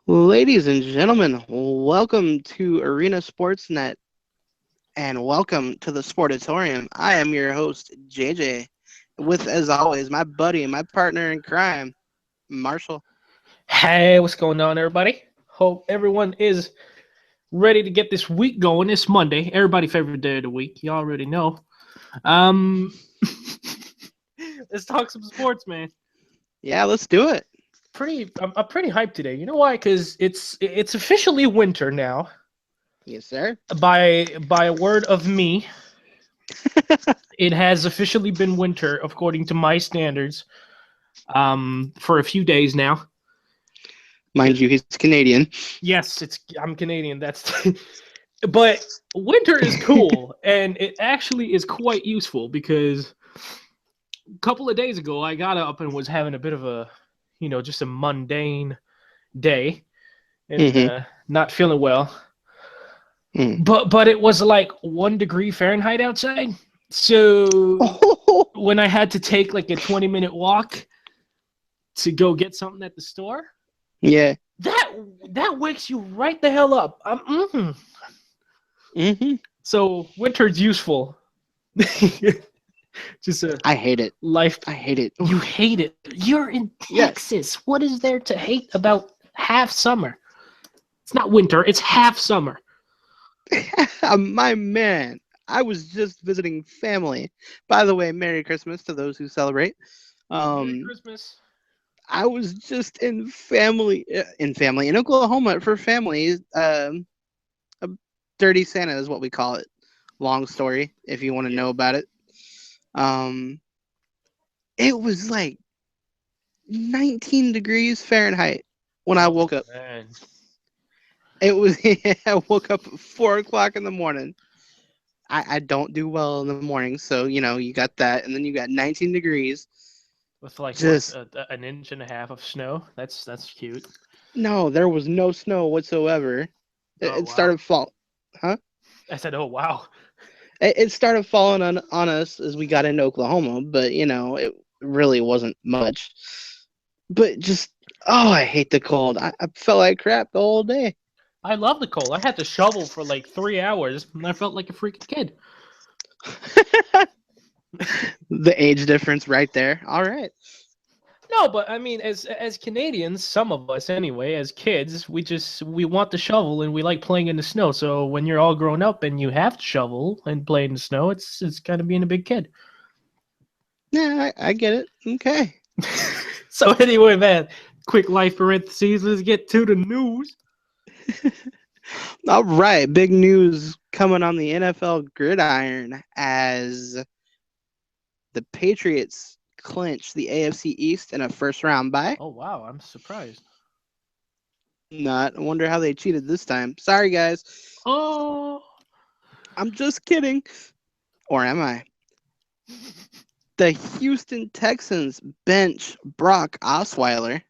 Ladies and gentlemen, welcome to Arena Sportsnet and welcome to the Sportatorium. I am your host, JJ, with, as always, my buddy, my partner in crime, Marshall. Hey, what's going on, everybody? Hope everyone is ready to get this week going. It's Monday, everybody's favorite day of the week. You already know. Um, let's talk some sports, man. Yeah, let's do it. I'm pretty hyped today. You know why? Because it's officially winter now. Yes, sir. By a word of me, it has officially been winter according to my standards. For a few days now. Mind you, he's Canadian. Yes, I'm Canadian. That's but winter is cool and it actually is quite useful because a couple of days ago I got up and was having a bit of a just a mundane day and not feeling well. But it was like 1 degree Fahrenheit outside. So when I had to take like a 20-minute walk to go get something at the store, yeah, that wakes you right the hell up. So winter's useful. I hate it. Life. I hate it. You hate it. You're in Texas. Yes. What is there to hate about half summer? It's not winter. It's half summer. My man, I was just visiting family. By the way, Merry Christmas to those who celebrate. Merry Christmas. I was just in Oklahoma for family. A dirty Santa is what we call it. Long story, if you want to know about it. It was like 19 degrees Fahrenheit when I woke up. Man. It was. I woke up at 4 o'clock in the morning. I don't do well in the morning, so you got that, and then you got 19 degrees. With like just an inch and a half of snow. That's cute. No, there was no snow whatsoever. It started fall. Huh? I said, "Oh wow." It started falling on us as we got into Oklahoma, but it really wasn't much. But just I hate the cold. I felt like crap the whole day. I love the cold. I had to shovel for like 3 hours, and I felt like a freaking kid. The age difference right there. All right. No, but I mean, as Canadians, some of us anyway, as kids, we want to shovel and we like playing in the snow. So when you're all grown up and you have to shovel and play in the snow, it's kind of being a big kid. Yeah, I get it. Okay. So anyway, man, quick life parentheses. Let's get to the news. All right, big news coming on the NFL gridiron as the Patriots clinch the AFC East in a first-round bye. Oh, wow. I'm surprised. Not. I wonder how they cheated this time. Sorry, guys. Oh. I'm just kidding. Or am I? The Houston Texans bench Brock Osweiler.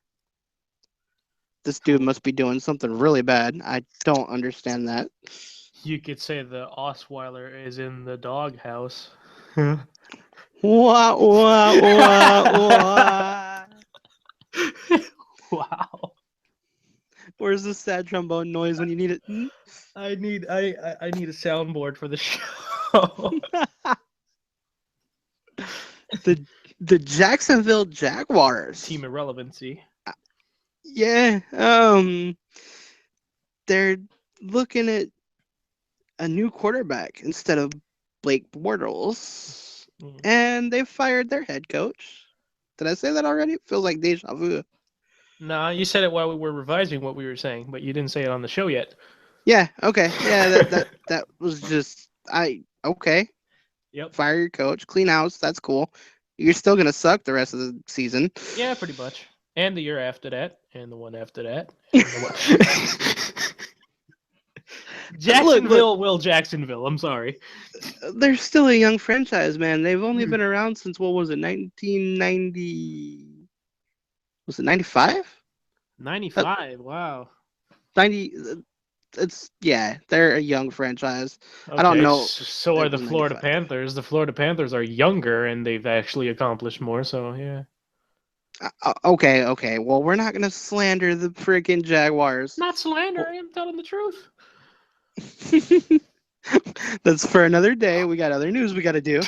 This dude must be doing something really bad. I don't understand that. You could say the Osweiler is in the doghouse. Wow. Where's the sad trombone noise when you need it? I need a soundboard for the show. the Jacksonville Jaguars. Team irrelevancy. Yeah. They're looking at a new quarterback instead of Blake Bortles. And they fired their head coach. Did I say that already? It feels like deja vu. No, you said it while we were revising what we were saying, but you didn't say it on the show yet. Yeah, okay. Yeah, that was just okay. Yep. Fire your coach, clean house, that's cool. You're still gonna suck the rest of the season. Yeah, pretty much. And the year after that, and the one after that. Jacksonville will Jacksonville. I'm sorry. They're still a young franchise, man. They've only been around since, what was it, 1990? Was it 95? 95, wow. 90, they're a young franchise. Okay, I don't know. So are the Florida Panthers. The Florida Panthers are younger, and they've actually accomplished more, so yeah. Okay. Well, we're not gonna slander the freaking Jaguars. Not slander. I am telling the truth. That's for another day. We got other news we got to do.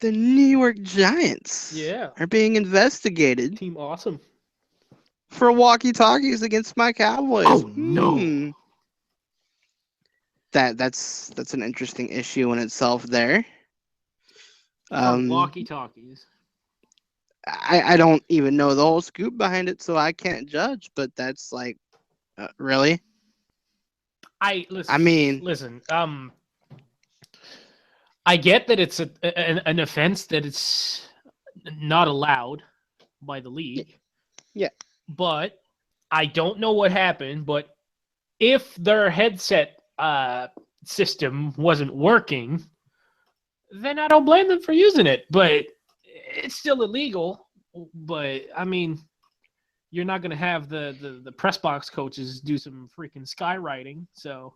The New York Giants Yeah. are being investigated Team awesome. for walkie-talkies against my Cowboys. Oh no. That's an interesting issue in itself. There. For Um, walkie-talkies. I don't even know the whole scoop behind it, so I can't judge. But that's like, really. I I mean, listen. I get that it's an offense that it's not allowed by the league. yeah. But I don't know what happened. But if their headset system wasn't working, then I don't blame them for using it. But it's still illegal. But I mean, you're not going to have the press box coaches do some freaking skywriting. So,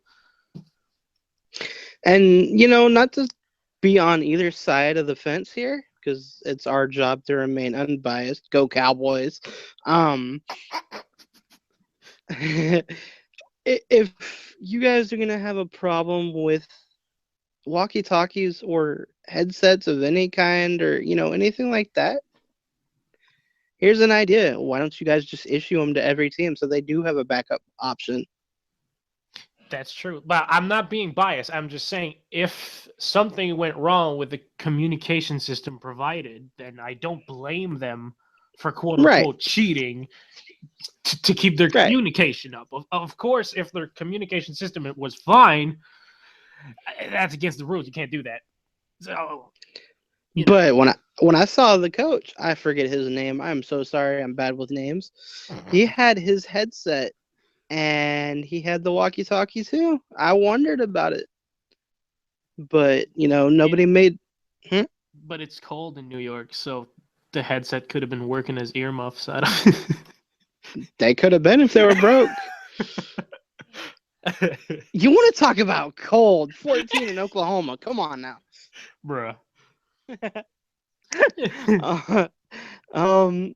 And not to be on either side of the fence here, because it's our job to remain unbiased. Go Cowboys. If you guys are gonna have a problem with walkie-talkies or headsets of any kind, or anything like that, here's an idea. Why don't you guys just issue them to every team so they do have a backup option? that's true. But I'm not being biased. I'm just saying if something went wrong with the communication system provided, then I don't blame them for quote Right. unquote cheating to keep their Right. communication up. Of course, if their communication system was fine, that's against the rules. You can't do that. So, But when I saw the coach, I forget his name. I'm so sorry. I'm bad with names. He had his headset and he had the walkie-talkie too. I wondered about it, but nobody made. But it's cold in New York, so the headset could have been working as earmuffs. I don't. They could have been if they were broke. You want to talk about cold? 14 in Oklahoma. Come on now, Bruh.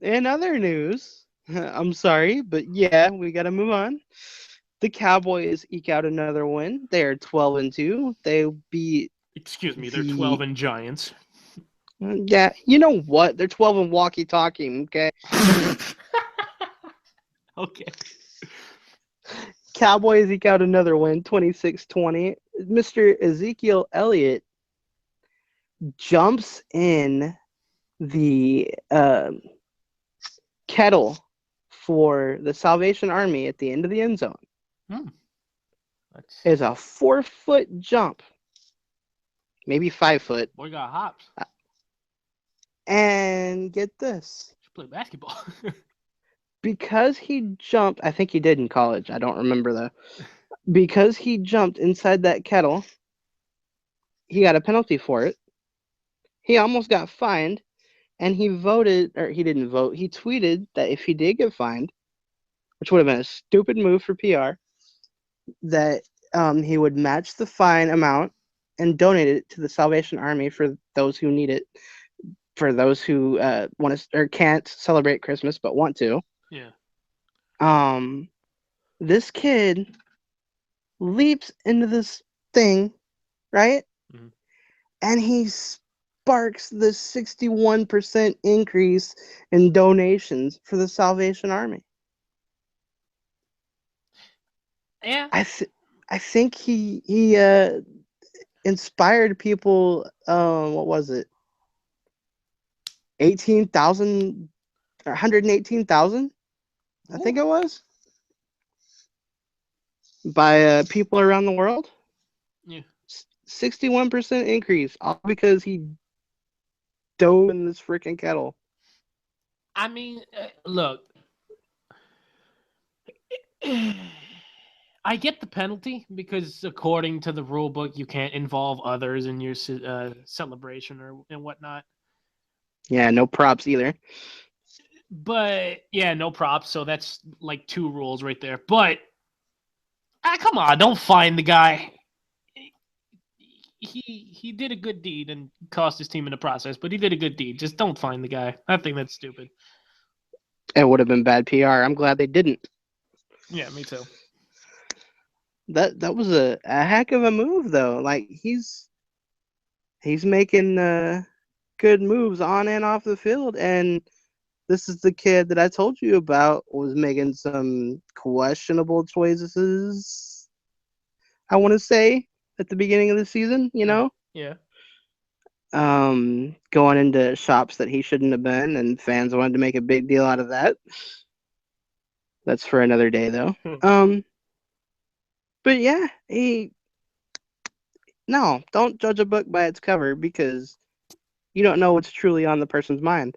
In other news, I'm sorry, but yeah, we got to move on. The Cowboys eke out another win. They are 12-2. They beat. Excuse me, they're 12 and Giants. Yeah, you know what? They're 12 and walkie-talkie. Okay. Okay. Cowboys eke out another win, 26-20. Mr. Ezekiel Elliott jumps in the kettle for the Salvation Army at the end of the end zone. It's a 4-foot jump, maybe 5 foot. Boy got hops. And get this. Should play basketball. Because he jumped, I think he did in college. I don't remember though. Because he jumped inside that kettle, he got a penalty for it. He almost got fined, and he voted, or he didn't vote. He tweeted that if he did get fined, which would have been a stupid move for PR, that he would match the fine amount and donate it to the Salvation Army for those who need it, for those who want to or can't celebrate Christmas but want to. Yeah. This kid leaps into this thing, right? Mhm. And he sparks the 61% increase in donations for the Salvation Army. Yeah. I think he inspired people. What was it? 18,000 or 118,000? I think it was by people around the world. Yeah. 61% increase, all because he dove in this freaking kettle. I mean, look. I get the penalty because according to the rule book, you can't involve others in your celebration and whatnot. Yeah, no props either. But yeah, no props. So that's like 2 rules right there. But come on, don't fine the guy. he did a good deed and cost his team in the process, but he did a good deed. Just don't find the guy. I think that's stupid. It would have been bad PR. I'm glad they didn't. Yeah, me too. That was a heck of a move though. Like he's making good moves on and off the field, and this is the kid that I told you about was making some questionable choices. I want to say at the beginning of the season, Yeah. going into shops that he shouldn't have been, and fans wanted to make a big deal out of that. That's for another day, though. But yeah, don't judge a book by its cover because you don't know what's truly on the person's mind.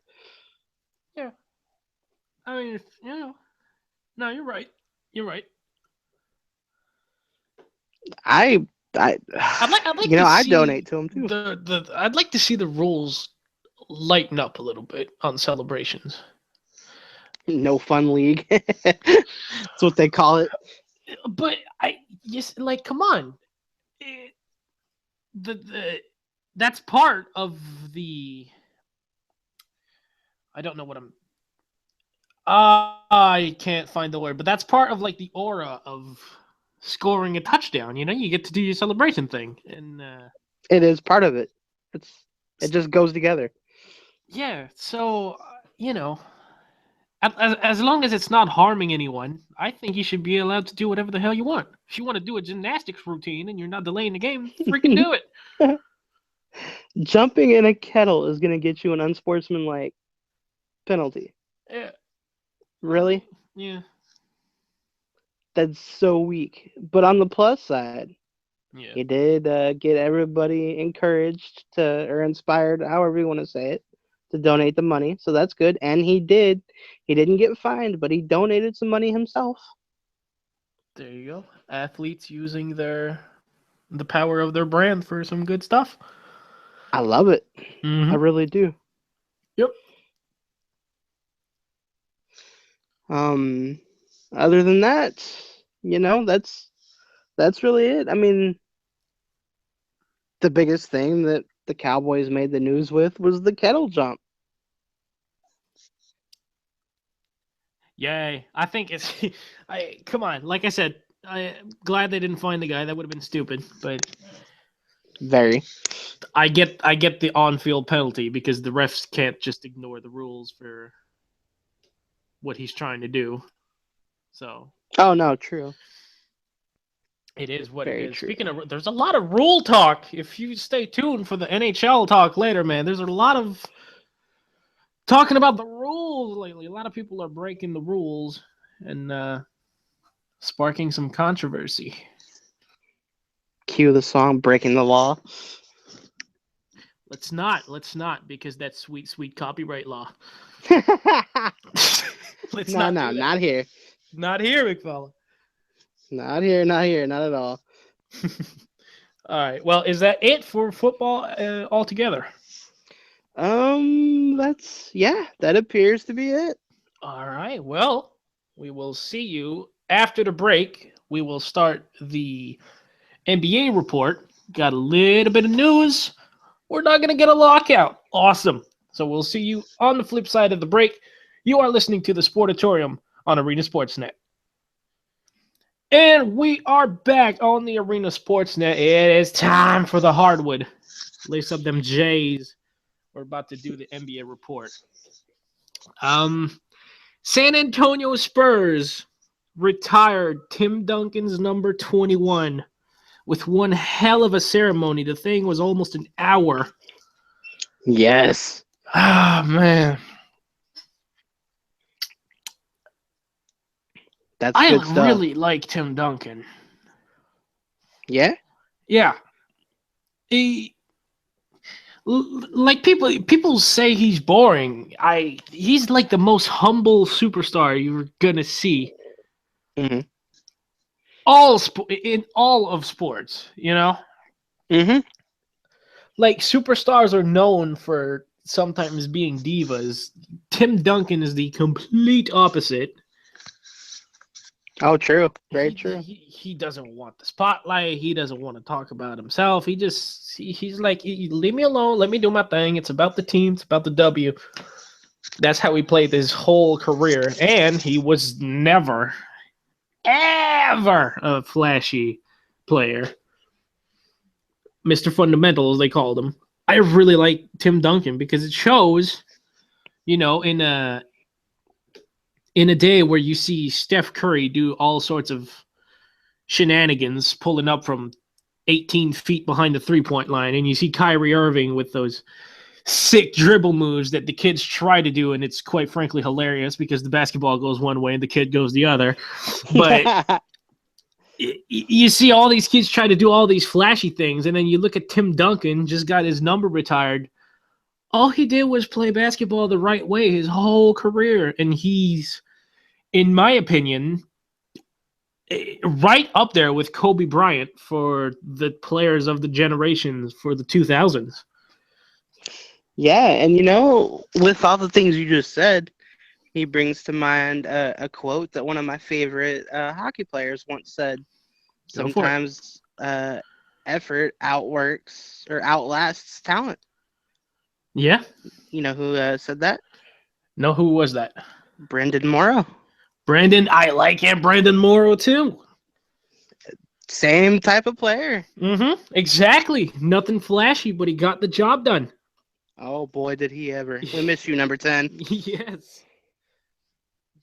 Yeah. I mean, no, you're right. You're right. I I'd like to I see donate to him too. I'd like to see the rules lighten up a little bit on celebrations. No fun league. That's what they call it. But like, come on. That's part of the. I don't know what I'm. I can't find the word, but that's part of like the aura of scoring a touchdown. You get to do your celebration thing, and it is part of it. It just goes together. Yeah, so as long as it's not harming anyone, I think you should be allowed to do whatever the hell you want. If you want to do a gymnastics routine and you're not delaying the game, freaking do it. Jumping in a kettle is going to get you an unsportsmanlike penalty. Yeah. Really? Yeah. That's so weak. But on the plus side, yeah, he did get everybody encouraged or inspired, however you want to say it, to donate the money. So that's good. And he did. He didn't get fined, but he donated some money himself. There you go. Athletes using the power of their brand for some good stuff. I love it. Mm-hmm. I really do. Yep. Other than that, that's really it. I mean, the biggest thing that the Cowboys made the news with was the kettle jump. Yay. I think it's come on, like I said, I'm glad they didn't find the guy. That would have been stupid, but Very. I get the on-field penalty because the refs can't just ignore the rules for what he's trying to do. So. Oh no, true. It is what Very it is. true. Speaking of, there's a lot of rule talk. If you stay tuned for the NHL talk later, man, there's a lot of talking about the rules lately. A lot of people are breaking the rules and sparking some controversy. Cue the song "Breaking the Law." Let's not, because that's sweet, sweet copyright law. Not here. Not here, McFella. Not here, not at all. All right. Well, is that it for football altogether? That appears to be it. All right. Well, we will see you after the break. We will start the NBA report. Got a little bit of news. We're not going to get a lockout. Awesome. So we'll see you on the flip side of the break. You are listening to the Sportatorium on Arena Sportsnet. And we are back on the Arena Sportsnet. It is time for the hardwood. Lace up them J's. We're about to do the NBA report. San Antonio Spurs retired Tim Duncan's number 21 with one hell of a ceremony. The thing was almost an hour. Yes. Ah, man. That's good stuff. I really like Tim Duncan. Yeah? Yeah. Like people say he's boring. He's like the most humble superstar you're gonna see. Mm-hmm. In all of sports, Mm-hmm. Like superstars are known for sometimes being divas. Tim Duncan is the complete opposite. Oh, true. Very He, true. he he doesn't want the spotlight. He doesn't want to talk about himself. He's like, leave me alone. Let me do my thing. It's about the team. It's about the W. That's how he played his whole career, and he was never, ever a flashy player. Mr. Fundamental, as they called him. I really like Tim Duncan because it shows, in a day where you see Steph Curry do all sorts of shenanigans pulling up from 18 feet behind the 3-point line, and you see Kyrie Irving with those sick dribble moves that the kids try to do, and it's quite frankly hilarious because the basketball goes one way and the kid goes the other. But you see all these kids try to do all these flashy things, and then you look at Tim Duncan, just got his number retired. All he did was play basketball the right way his whole career, and he's, in my opinion, right up there with Kobe Bryant for the players of the generations for the 2000s. Yeah, and with all the things you just said, he brings to mind a quote that one of my favorite hockey players once said. Sometimes effort outworks or outlasts talent. Yeah. You know who said that? No, who was that? Brandon Morrow. Brandon, I like him. Brandon Morrow, too. Same type of player. Mm-hmm. Exactly. Nothing flashy, but he got the job done. Oh, boy, did he ever. We miss you, number 10. Yes.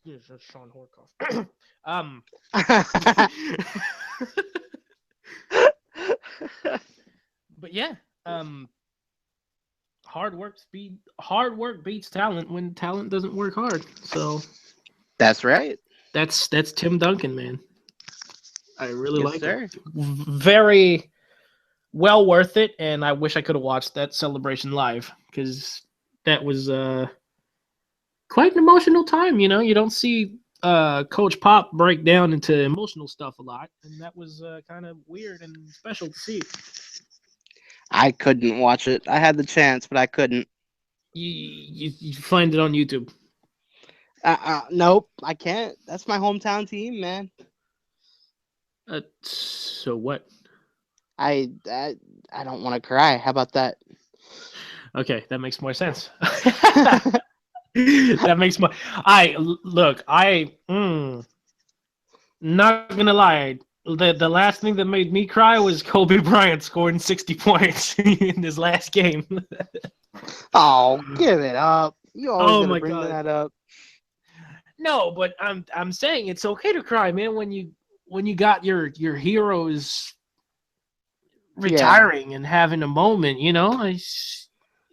Yes, that's Sean Horkoff. But yeah, hard work beats talent when talent doesn't work hard. So that's right. That's Tim Duncan, man. I really like it. Very well worth it, and I wish I could have watched that celebration live because that was quite an emotional time. You don't see Coach Pop break down into emotional stuff a lot, and that was kind of weird and special to see. I couldn't watch it. I had the chance, but I couldn't. You find it on YouTube. Nope, I can't. That's my hometown team, man. So what? I don't want to cry. How about that? Okay, that makes more sense. That makes more. Not gonna lie. The last thing that made me cry was Kobe Bryant scoring 60 points in his last game. Oh, give it up! You always gotta bring God. that up. No, but I'm saying it's okay to cry, man. When you got your heroes retiring and having a moment,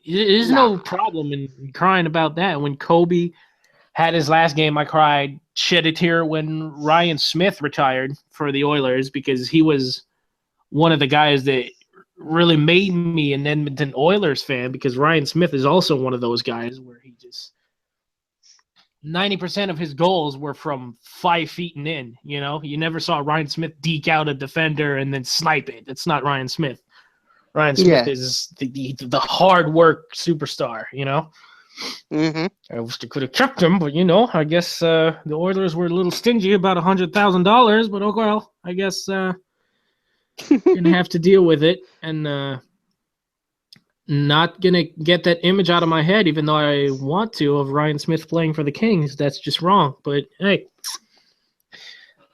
there's no problem in crying about that. When Kobe had his last game, I cried, shed a tear when Ryan Smith retired for the Oilers because he was one of the guys that really made me an Edmonton Oilers fan because Ryan Smith is also one of those guys where he just 90% of his goals were from 5 feet and in. You never saw Ryan Smith deke out a defender and then snipe it. That's not Ryan Smith. Ryan Smith is the hard work superstar. Mm-hmm. I wish they could have kept him, but I guess the Oilers were a little stingy about $100,000. But oh well, I guess gonna have to deal with it and not gonna get that image out of my head, even though I want to, of Ryan Smith playing for the Kings. That's just wrong. But hey,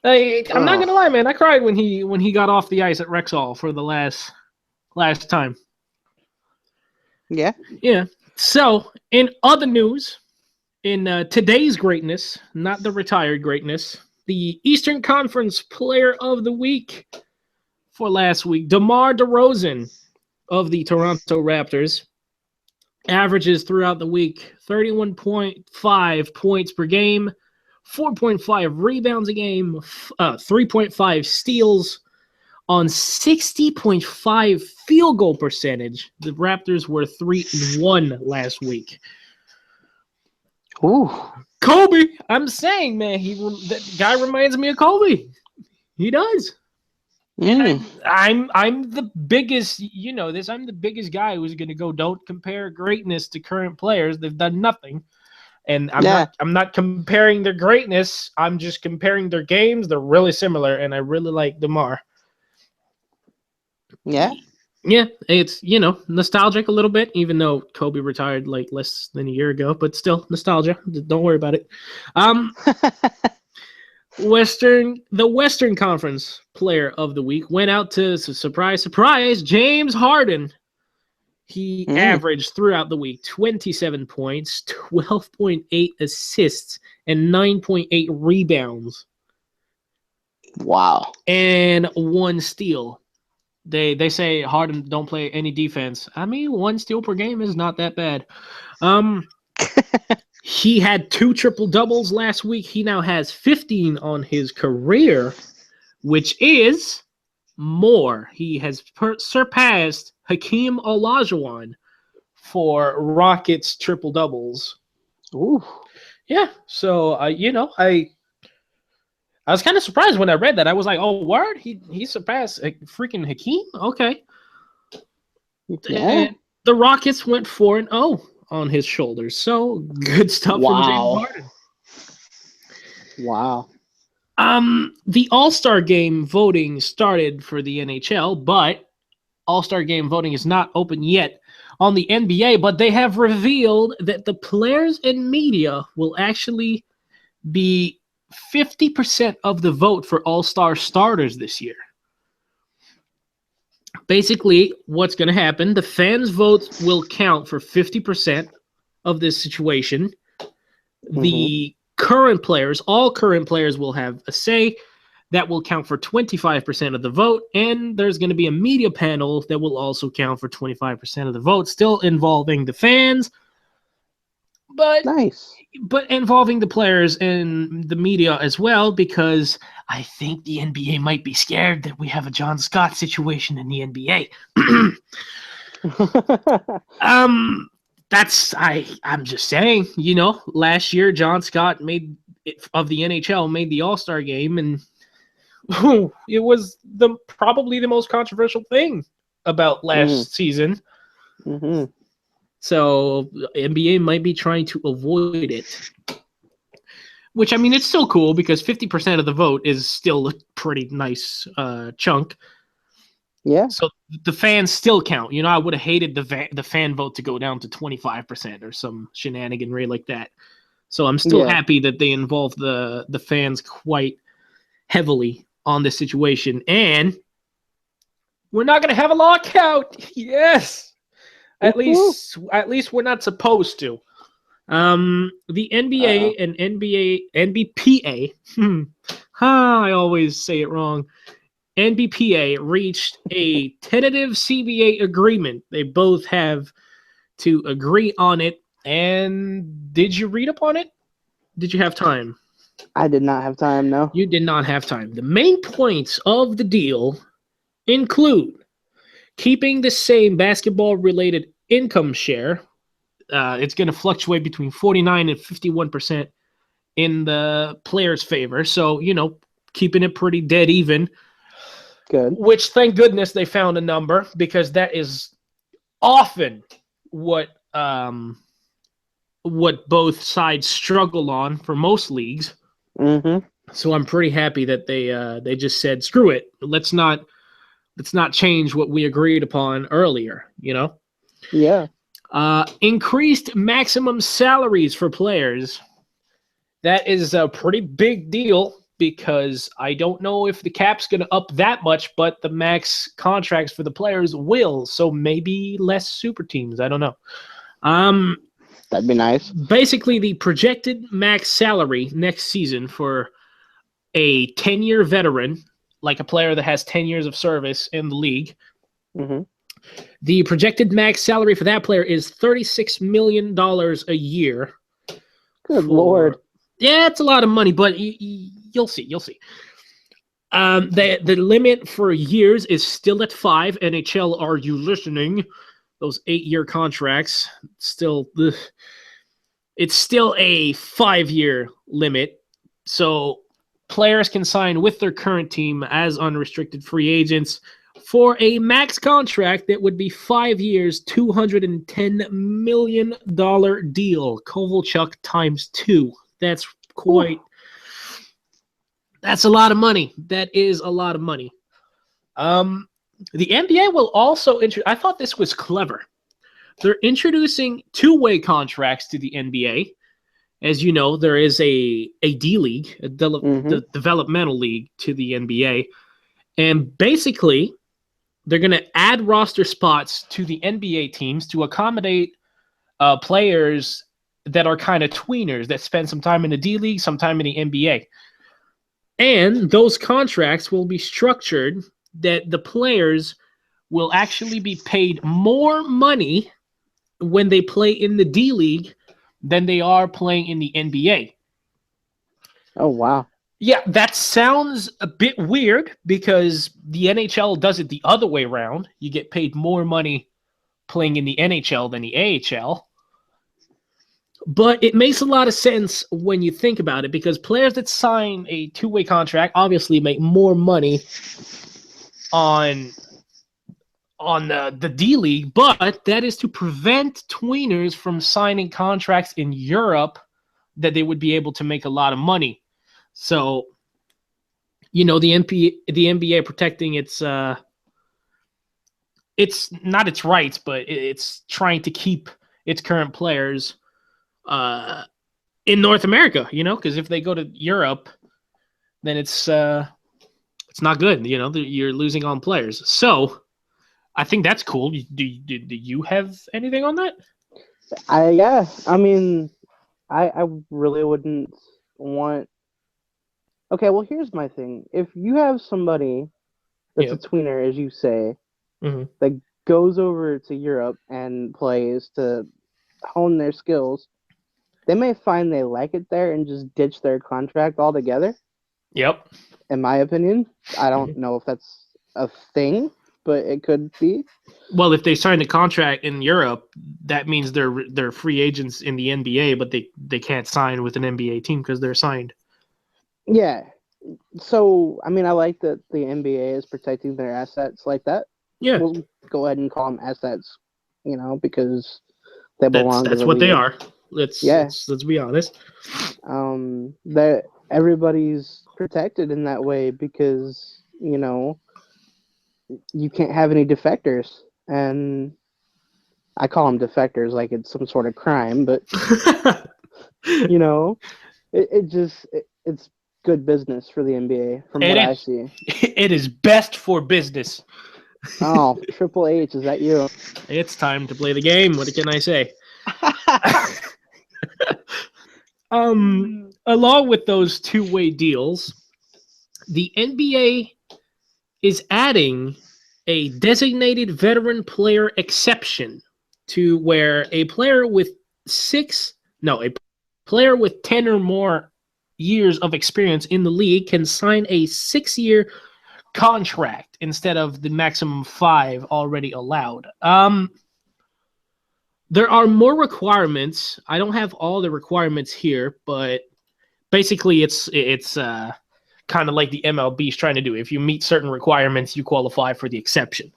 I'm not gonna lie, man. I cried when he got off the ice at Rexall for the last time. Yeah. Yeah. So, in other news, in today's greatness, not the retired greatness, the Eastern Conference Player of the Week for last week, DeMar DeRozan of the Toronto Raptors, averages throughout the week 31.5 points per game, 4.5 rebounds a game, 3.5 steals, on 60.5 field goal percentage. The Raptors were 3-1 last week. Ooh. Kobe, I'm saying, man, that guy reminds me of Kobe. He does. And I'm the biggest, this. I'm the biggest guy who's going to go, don't compare greatness to current players. They've done nothing. And I'm not comparing their greatness. I'm just comparing their games. They're really similar, and I really like DeMar. Yeah. Yeah, it's, nostalgic a little bit, even though Kobe retired like less than a year ago, but still nostalgia. Don't worry about it. The Western Conference Player of the Week went out to, surprise, James Harden. He averaged throughout the week 27 points, 12.8 assists, and 9.8 rebounds. Wow. And 1 steal. They say Harden don't play any defense. I mean, 1 steal per game is not that bad. He had 2 triple-doubles last week. He now has 15 on his career, which is more. He has surpassed Hakeem Olajuwon for Rockets triple-doubles. Ooh. Yeah, so, I was kind of surprised when I read that. I was like, oh, word? He surpassed freaking Hakeem? Okay. Yeah. And the Rockets went 4-0 on his shoulders. So good stuff from James Harden. Wow. The All-Star Game voting started for the NHL, but All-Star Game voting is not open yet on the NBA, but they have revealed that the players and media will actually be 50% of the vote for All-Star starters this year. Basically, what's going to happen, the fans' votes will count for 50% of this situation. The current players, all current players will have a say. That will count for 25% of the vote, and there's going to be a media panel that will also count for 25% of the vote, still involving the fans, but involving the players and the media as well, because I think the NBA might be scared that we have a John Scott situation in the NBA. I'm just saying, last year John Scott of the NHL made the All-Star game, and it was probably the most controversial thing about last season. So NBA might be trying to avoid it. Which, I mean, it's still cool because 50% of the vote is still a pretty nice chunk. Yeah. So the fans still count. I would have hated the fan vote to go down to 25% or some shenaniganry like that. So I'm still happy that they involved the fans quite heavily on this situation. And we're not going to have a lockout. Yes. At least we're not supposed to. The NBA and NBPA. I always say it wrong. NBPA reached a tentative CBA agreement. They both have to agree on it. And did you read up on it? Did you have time? I did not have time, no. You did not have time. The main points of the deal include keeping the same basketball-related income share. It's going to fluctuate between 49 and 51% in the player's favor. So, keeping it pretty dead even. Good. Which, thank goodness, they found a number, because that is often what both sides struggle on for most leagues. So I'm pretty happy that they just said, screw it. Let's not change what we agreed upon earlier, Yeah. Increased maximum salaries for players. That is a pretty big deal, because I don't know if the cap's going to up that much, but the max contracts for the players will. So maybe less super teams. I don't know. That'd be nice. Basically, the projected max salary next season for a 10-year veteran, like a player that has 10 years of service in the league, the projected max salary for that player is $36 million a year. Good Lord. Yeah, it's a lot of money, but you'll see. The limit for years is still at 5. NHL, are you listening? Those 8-year contracts, it's still a 5-year limit. So players can sign with their current team as unrestricted free agents for a max contract that would be 5 years, $210 million deal. Kovalchuk times 2. That's quite. Ooh. That's a lot of money. That is a lot of money. The NBA will also I thought this was clever. They're introducing two-way contracts to the NBA. As you know, there is a D League, the developmental league to the NBA. And basically, they're going to add roster spots to the NBA teams to accommodate players that are kind of tweeners that spend some time in the D League, some time in the NBA. And those contracts will be structured that the players will actually be paid more money when they play in the D League than they are playing in the NBA. Oh, wow. Yeah, that sounds a bit weird because the NHL does it the other way around. You get paid more money playing in the NHL than the AHL. But it makes a lot of sense when you think about it because players that sign a two-way contract obviously make more money on the D League, but that is to prevent tweeners from signing contracts in Europe that they would be able to make a lot of money. So, you know, the NBA protecting its not its rights, but it's trying to keep its current players in North America, you know, because if they go to Europe, then it's not good. You know, you're losing on players. So I think that's cool. Do you have anything on that? Yeah. I mean, I really wouldn't want. Okay, well, here's my thing. If you have somebody that's a tweener, as you say, that goes over to Europe and plays to hone their skills, they may find they like it there and just ditch their contract altogether. Yep. In my opinion, I don't know if that's a thing, but it could be. Well, if they sign a contract in Europe, that means they're free agents in the NBA, but they can't sign with an NBA team because they're signed. Yeah. So, I mean, I like that the NBA is protecting their assets like that. Yeah. We'll go ahead and call them assets, you know, because they belong. That's what they are. Let's be honest. That everybody's protected in that way because, you know, you can't have any defectors. And I call them defectors like it's some sort of crime, but, you know, it's good business for the NBA from what I see. It is best for business. Oh, Triple H, is that you? It's time to play the game. What can I say? Along with those two-way deals, the NBA is adding a designated veteran player exception to where a player with 10 or more years of experience in the league can sign a 6-year contract instead of the maximum 5 already allowed. There are more requirements. I don't have all the requirements here, but basically it's kind of like the MLB is trying to do. If you meet certain requirements, you qualify for the exception.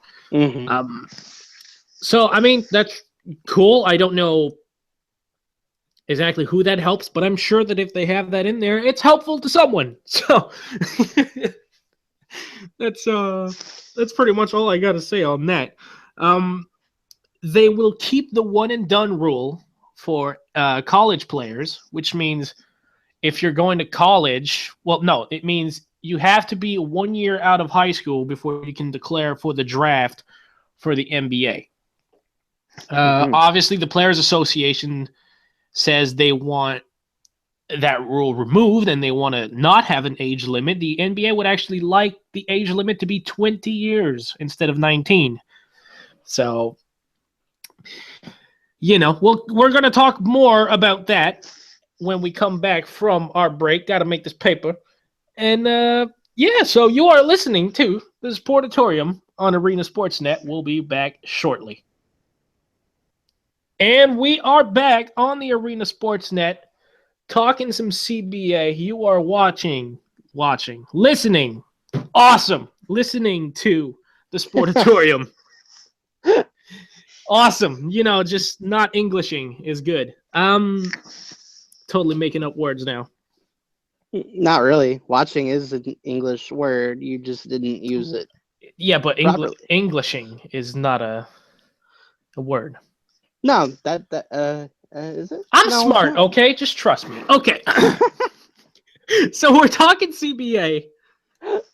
So, I mean, that's cool. I don't know exactly who that helps, but I'm sure that if they have that in there, it's helpful to someone. So that's pretty much all I got to say on that. They will keep the one and done rule for college players, which means if you're going to college, well, no, it means you have to be 1 year out of high school before you can declare for the draft for the NBA. Obviously, the Players Association says they want that rule removed and they want to not have an age limit. The NBA would actually like the age limit to be 20 years instead of 19. So, you know, we're going to talk more about that when we come back from our break. Got to make this paper. And, so you are listening to the Sportatorium on Arena Sportsnet. We'll be back shortly. And we are back on the Arena Sportsnet talking some CBA. You are listening to The Sportatorium. Awesome. Just not Englishing is good. Totally making up words now. Not really. Watching is an English word. You just didn't use it. Yeah, but properly. Englishing is not a word. No, that is it? I'm No, smart, okay? Just trust me. Okay. So we're talking CBA.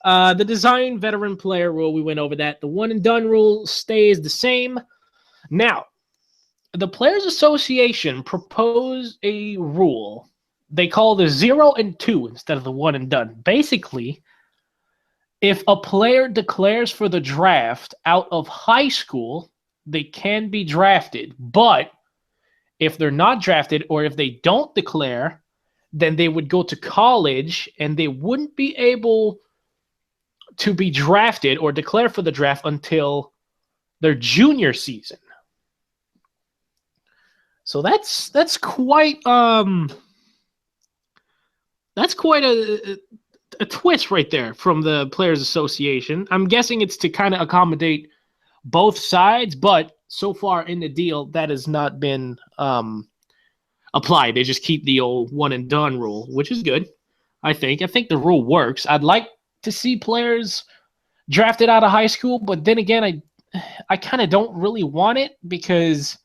The design veteran player rule, we went over that. The one and done rule stays the same. Now, the Players Association proposed a rule. They call the 0 and 2 instead of the one and done. Basically, if a player declares for the draft out of high school, they can be drafted. But if they're not drafted or if they don't declare, then they would go to college and they wouldn't be able to be drafted or declare for the draft until their junior season. So that's quite a twist right there from the Players Association. I'm guessing it's to kind of accommodate both sides, but so far in the deal that has not been applied. They just keep the old one and done rule, which is good. I think the rule works. I'd like to see players drafted out of high school, but then again, I kind of don't really want it because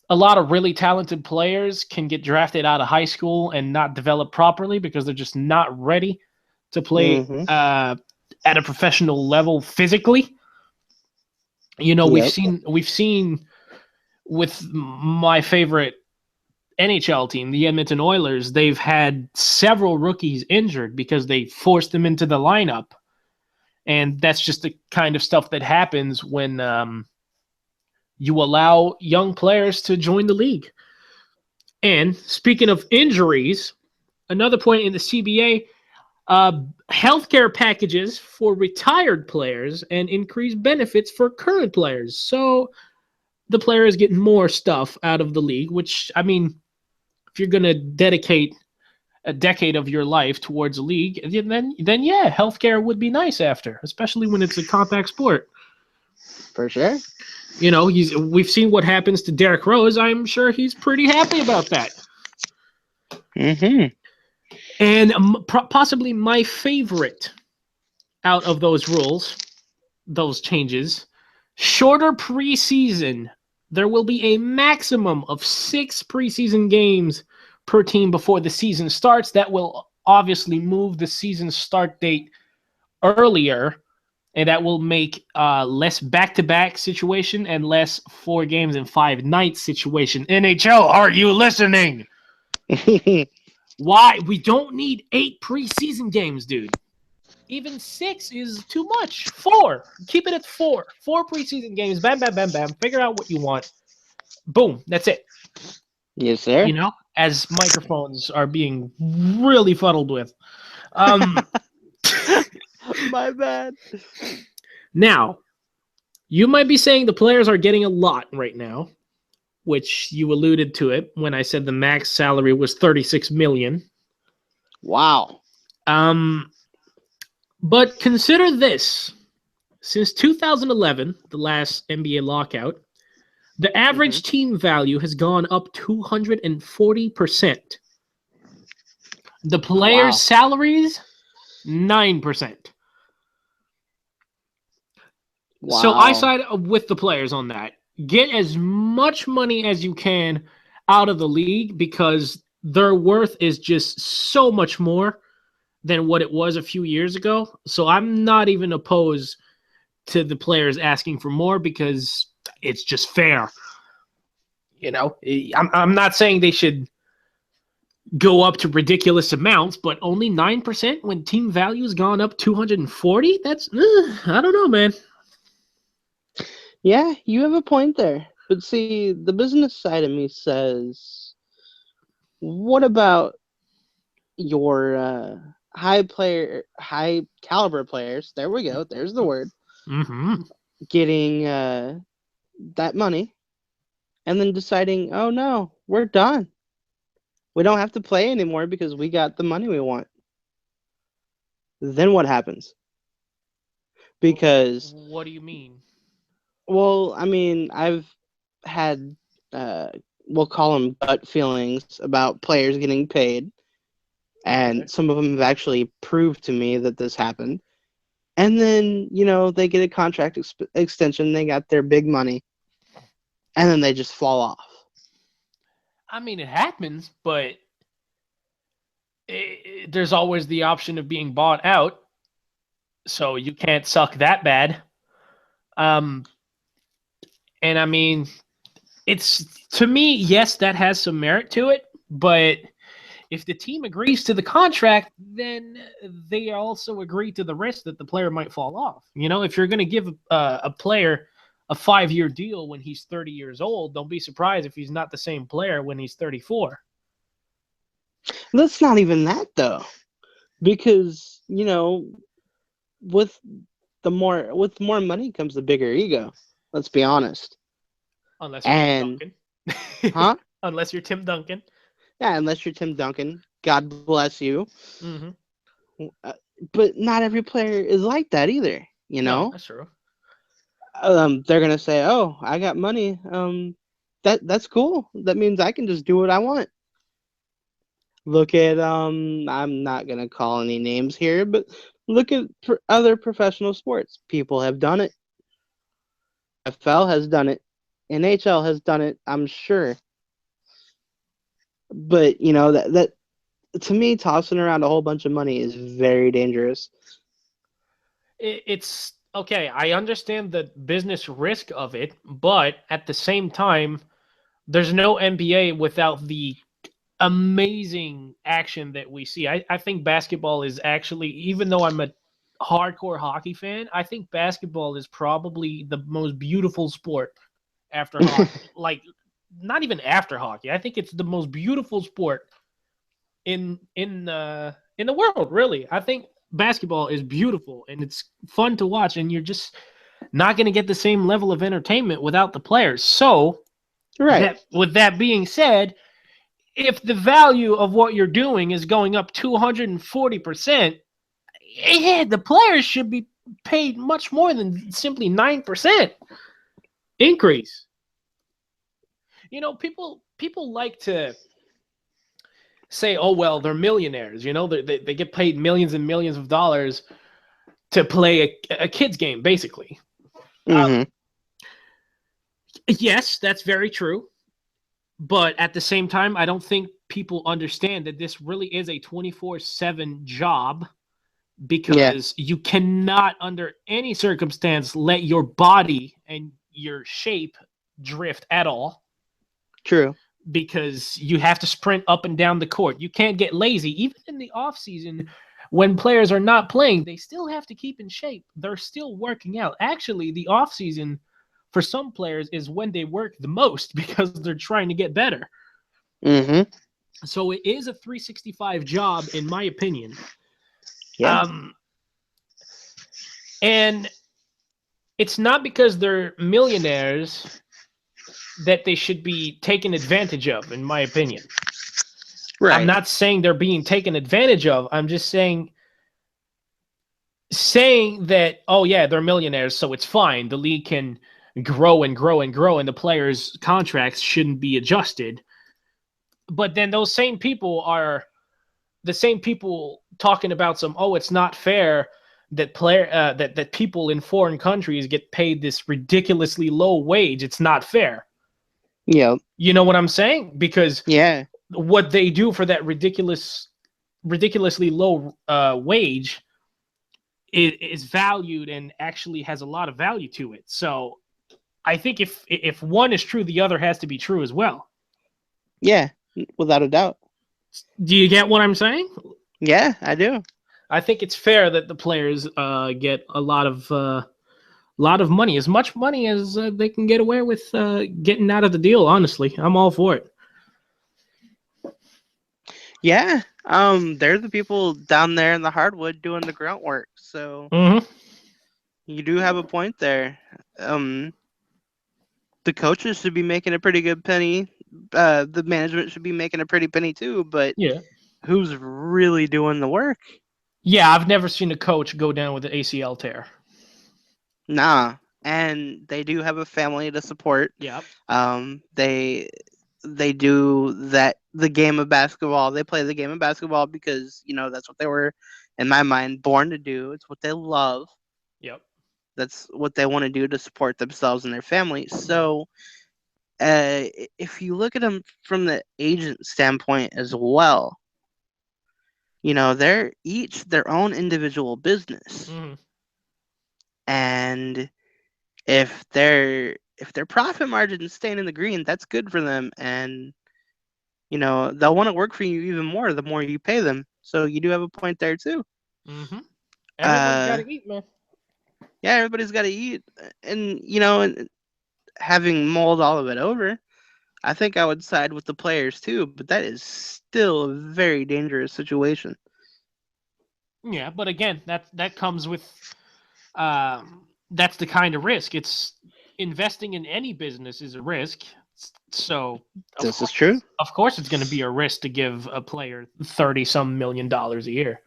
a lot of really talented players can get drafted out of high school and not develop properly because they're just not ready to play at a professional level physically. We've seen with my favorite NHL team, the Edmonton Oilers, they've had several rookies injured because they forced them into the lineup. And that's just the kind of stuff that happens when you allow young players to join the league. And speaking of injuries, another point in the CBA, healthcare packages for retired players and increased benefits for current players. So the player is getting more stuff out of the league, which, I mean, if you're going to dedicate a decade of your life towards a league, then yeah, healthcare would be nice after, especially when it's a contact sport. For sure. We've seen what happens to Derrick Rose. I'm sure he's pretty happy about that. Mm-hmm. And possibly my favorite out of those rules, those changes, shorter preseason. There will be a maximum of 6 preseason games per team before the season starts. That will obviously move the season start date earlier, and that will make less back-to-back situation and less 4 games and 5 nights situation. NHL, are you listening? Why? We don't need 8 preseason games, dude. Even 6 is too much. 4. Keep it at 4. 4 preseason games. Bam, bam, bam, bam. Figure out what you want. Boom. That's it. Yes, sir. As microphones are being really fuddled with. My bad. Now, you might be saying the players are getting a lot right now, which you alluded to it when I said the max salary was $36 million. Wow. But consider this. Since 2011, the last NBA lockout, the average team value has gone up 240%. The players' salaries, 9%. Wow. So I side with the players on that. Get as much money as you can out of the league because their worth is just so much more than what it was a few years ago. So I'm not even opposed to the players asking for more because it's just fair. I'm not saying they should go up to ridiculous amounts, but only 9% when team value has gone up 240? That's, I don't know, man. Yeah, you have a point there. But see, the business side of me says, what about your high caliber players? There we go. There's the word. Getting that money and then deciding, oh no, we're done. We don't have to play anymore because we got the money we want. Then what happens? because, What do you mean? well, I mean, I've had, uh, we'll call them gut feelings about players getting paid, Okay. and some of them have actually proved to me that this happened. And then, they get a contract extension, they got their big money, and then they just fall off. I mean, it happens, but there's always the option of being bought out, so you can't suck that bad. Um, and I mean, it's to me, yes, that has some merit to it, but if the team agrees to the contract, then they also agree to the risk that the player might fall off. If you're going to give a player a 5-year deal when he's 30 years old, don't be surprised if he's not the same player when he's 34. That's not even that, though, because, with with more money comes the bigger ego. Let's be honest. Unless you're Tim And, Duncan. huh? Unless you're Tim Duncan. Yeah, unless you're Tim Duncan. God bless you. Mm-hmm. But not every player is like that either, No, that's true. They're going to say, oh, I got money. That's cool. That means I can just do what I want. Look at, I'm not going to call any names here, but look at other professional sports. People have done it. NFL has done it. NHL has done it, I'm sure. But, that to me, tossing around a whole bunch of money is very dangerous. It's okay. I understand the business risk of it, but at the same time, there's no NBA without the amazing action that we see. I think basketball is actually, even though I'm a hardcore hockey fan, I think basketball is probably the most beautiful sport after hockey. Like, not even after hockey. I think it's the most beautiful sport in the world, really. I think basketball is beautiful and it's fun to watch, and you're just not going to get the same level of entertainment without the players. So, Right. with that being said, if the value of what you're doing is going up 240%, yeah, the players should be paid much more than simply 9% increase. People like to say, oh, well, they're millionaires. They get paid millions and millions of dollars to play a kid's game, basically. Mm-hmm. Yes, that's very true. But at the same time, I don't think people understand that this really is a 24/7 job, because you cannot, under any circumstance, let your body and your shape drift at all. True. Because you have to sprint up and down the court. You can't get lazy. Even in the off season, when players are not playing, they still have to keep in shape. They're still working out. Actually, the off season for some players is when they work the most because they're trying to get better. Mm-hmm. So it is a 365 job, in my opinion. Yeah. And it's not because they're millionaires that they should be taken advantage of, in my opinion. Right. I'm not saying they're being taken advantage of. I'm just saying that, oh yeah, they're millionaires, so it's fine. The league can grow and grow and grow, and the players' contracts shouldn't be adjusted. But then those same people are the same people talking about it's not fair that that people in foreign countries get paid this ridiculously low wage. It's not fair. Yeah. You know what I'm saying? Because what they do for that ridiculously low wage is valued and actually has a lot of value to it. So I think if one is true, the other has to be true as well. Yeah, without a doubt. Do you get what I'm saying? Yeah, I do. I think it's fair that the players get a lot of money, as much money as they can get away with getting out of the deal. Honestly, I'm all for it. Yeah, they're the people down there in the hardwood doing the grunt work. So you do have a point there. The coaches should be making a pretty good penny. The management should be making a pretty penny too. But who's really doing the work? Yeah, I've never seen a coach go down with an ACL tear. Nah, and they do have a family to support. Yep. They do that the game of basketball. They play the game of basketball because that's what they were, in my mind, born to do. It's what they love. Yep. That's what they want to do to support themselves and their family. So, if you look at them from the agent standpoint as well, they're each their own individual business, Mm-hmm. and if their profit margin is staying in the green, that's good for them, and they'll want to work for you even more the more you pay them. So you do have a point there too. Mm-hmm. Everyone's got to eat, man. Yeah, everybody's got to eat, and having mulled all of it over, I think I would side with the players too. But that is still a very dangerous situation. Yeah, but again, that comes with that's the kind of risk. It's investing in any business is a risk. So This is true. Of course, it's going to be a risk to give a player $30-some million a year.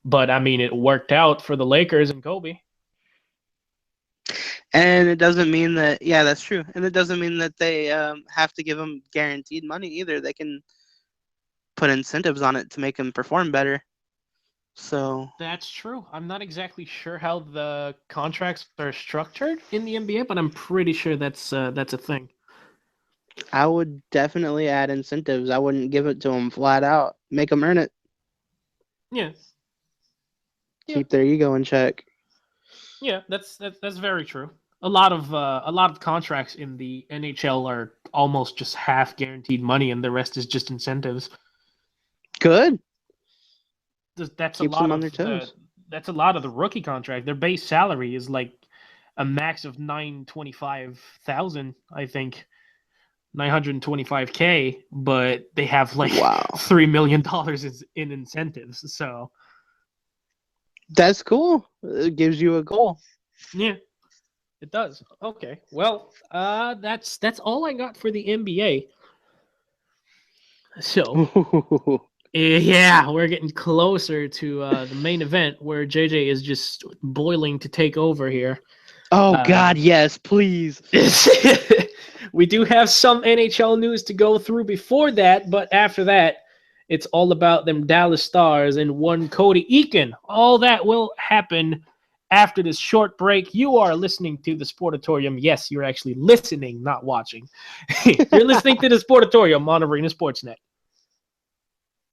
But I mean, it worked out for the Lakers and Kobe. And it doesn't mean that, yeah, that's true. And it doesn't mean that they have to give them guaranteed money either. They can put incentives on it to make them perform better. So that's true. I'm not exactly sure how the contracts are structured in the NBA, but I'm pretty sure that's a thing. I would definitely add incentives. I wouldn't give it to them flat out. Make them earn it. Yeah. Keep their ego in check. Yeah, that's very true. A lot of contracts in the NHL are almost just half guaranteed money, and the rest is just incentives. Good. That's Keeps them on their toes. That's a lot of the rookie contract. Their base salary is like a max of $925,000, I think, $925K, but they have like $3 million in incentives. So that's cool. It gives you a goal. Yeah, it does. Okay, well, that's all I got for the NBA. So. Yeah, we're getting closer to the main event where JJ is just boiling to take over here. Oh, God, yes, please. We do have some NHL news to go through before that, but after that, it's all about them Dallas Stars and one Cody Eakin. All that will happen after this short break. You are listening to the Sportatorium. Yes, you're actually listening, not watching. You're listening to the Sportatorium on Arena Sportsnet.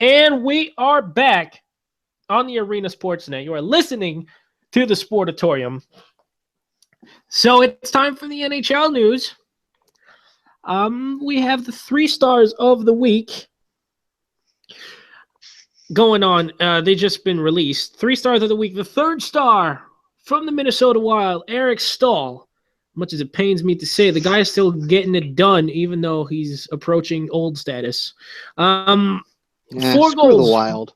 And we are back on the Arena Sportsnet. You are listening to the Sportatorium. So it's time for the NHL news. We have the 3 stars of the week going on. They just been released. 3 stars of the week. The 3rd star from the Minnesota Wild, Eric Staal. Much as it pains me to say, the guy is still getting it done, even though he's approaching old status. 4 goals. The Wild.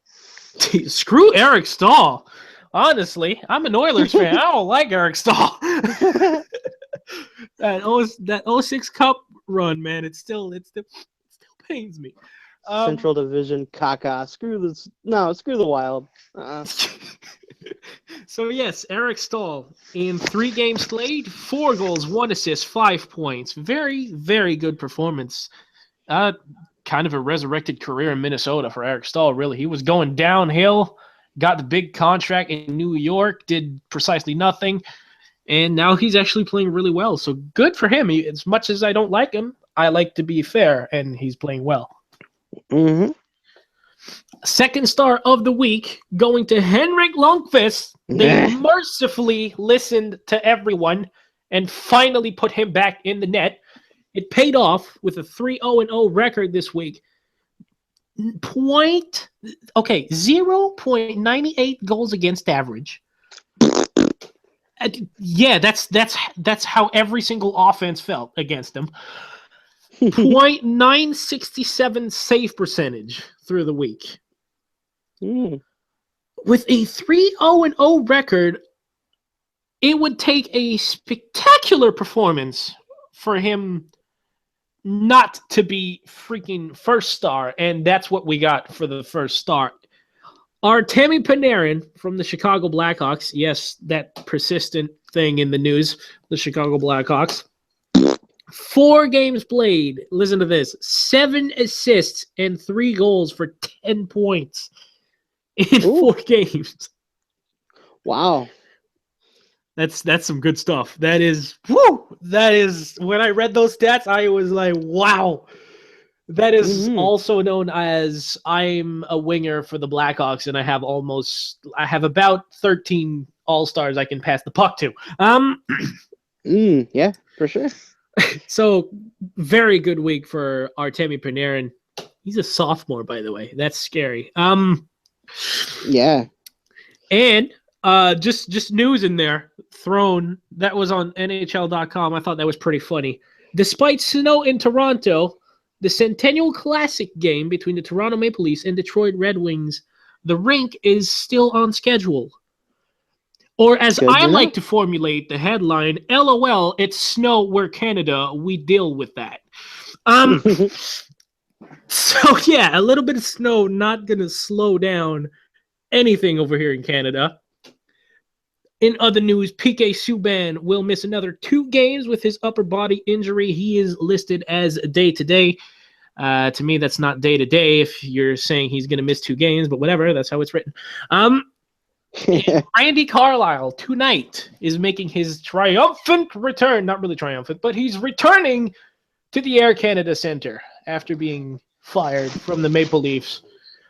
Screw Eric Staal. Honestly, I'm an Oilers fan. I don't like Eric Staal. that 06 Cup run, man, it still pains me. Central Division caca. Screw the Wild. So yes, Eric Staal in 3 games played, 4 goals, 1 assist, 5 points. Very, very good performance. Kind of a resurrected career in Minnesota for Eric Staal, really. He was going downhill, got the big contract in New York, did precisely nothing, and now he's actually playing really well. So good for him. As much as I don't like him, I like to be fair, and he's playing well. Mm-hmm. 2nd star of the week going to Henrik Lundqvist. They mercifully listened to everyone and finally put him back in the net. It paid off with a 3-0-0 record this week. 0.98 goals against average. Yeah, that's how every single offense felt against him. 0.967 save percentage through the week. With a 3-0-0 record, it would take a spectacular performance for him not to be freaking 1st star, and that's what we got for the 1st star. Artemi Panarin from the Chicago Blackhawks, yes, that persistent thing in the news. The Chicago Blackhawks. 4 games played. Listen to this: 7 assists and 3 goals for 10 points in Ooh. 4 games. Wow. That's some good stuff. That is, woo! That is, when I read those stats, I was like, wow. That is also known as I'm a winger for the Blackhawks, and I have about 13 All-Stars I can pass the puck to. Yeah, for sure. So very good week for Artemi Panarin. He's a sophomore, by the way. That's scary. Yeah. And just news in there thrown that was on NHL.com. I thought that was pretty funny. Despite snow in Toronto, the Centennial Classic game between the Toronto Maple Leafs and Detroit Red Wings, the rink is still on schedule. Or as I like to formulate the headline, LOL, it's snow, we're Canada, we deal with that. So yeah, a little bit of snow not going to slow down anything over here in Canada. In other news, PK Subban will miss another 2 games with his upper body injury. He is listed as day-to-day. To me, that's not day-to-day if you're saying he's going to miss 2 games, but whatever, that's how it's written. Randy Carlyle tonight is making his triumphant return. Not really triumphant, but he's returning to the Air Canada Centre after being fired from the Maple Leafs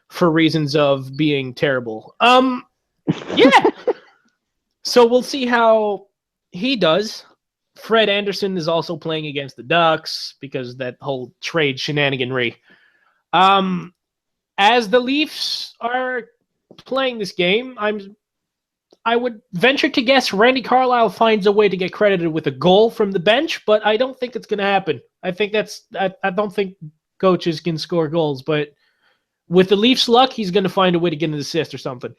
for reasons of being terrible. Yeah. So we'll see how he does. Fred Anderson is also playing against the Ducks because that whole trade shenaniganry. As the Leafs are playing this game, I would venture to guess Randy Carlyle finds a way to get credited with a goal from the bench, but I don't think it's going to happen. I don't think coaches can score goals, but with the Leafs' luck, he's going to find a way to get an assist or something.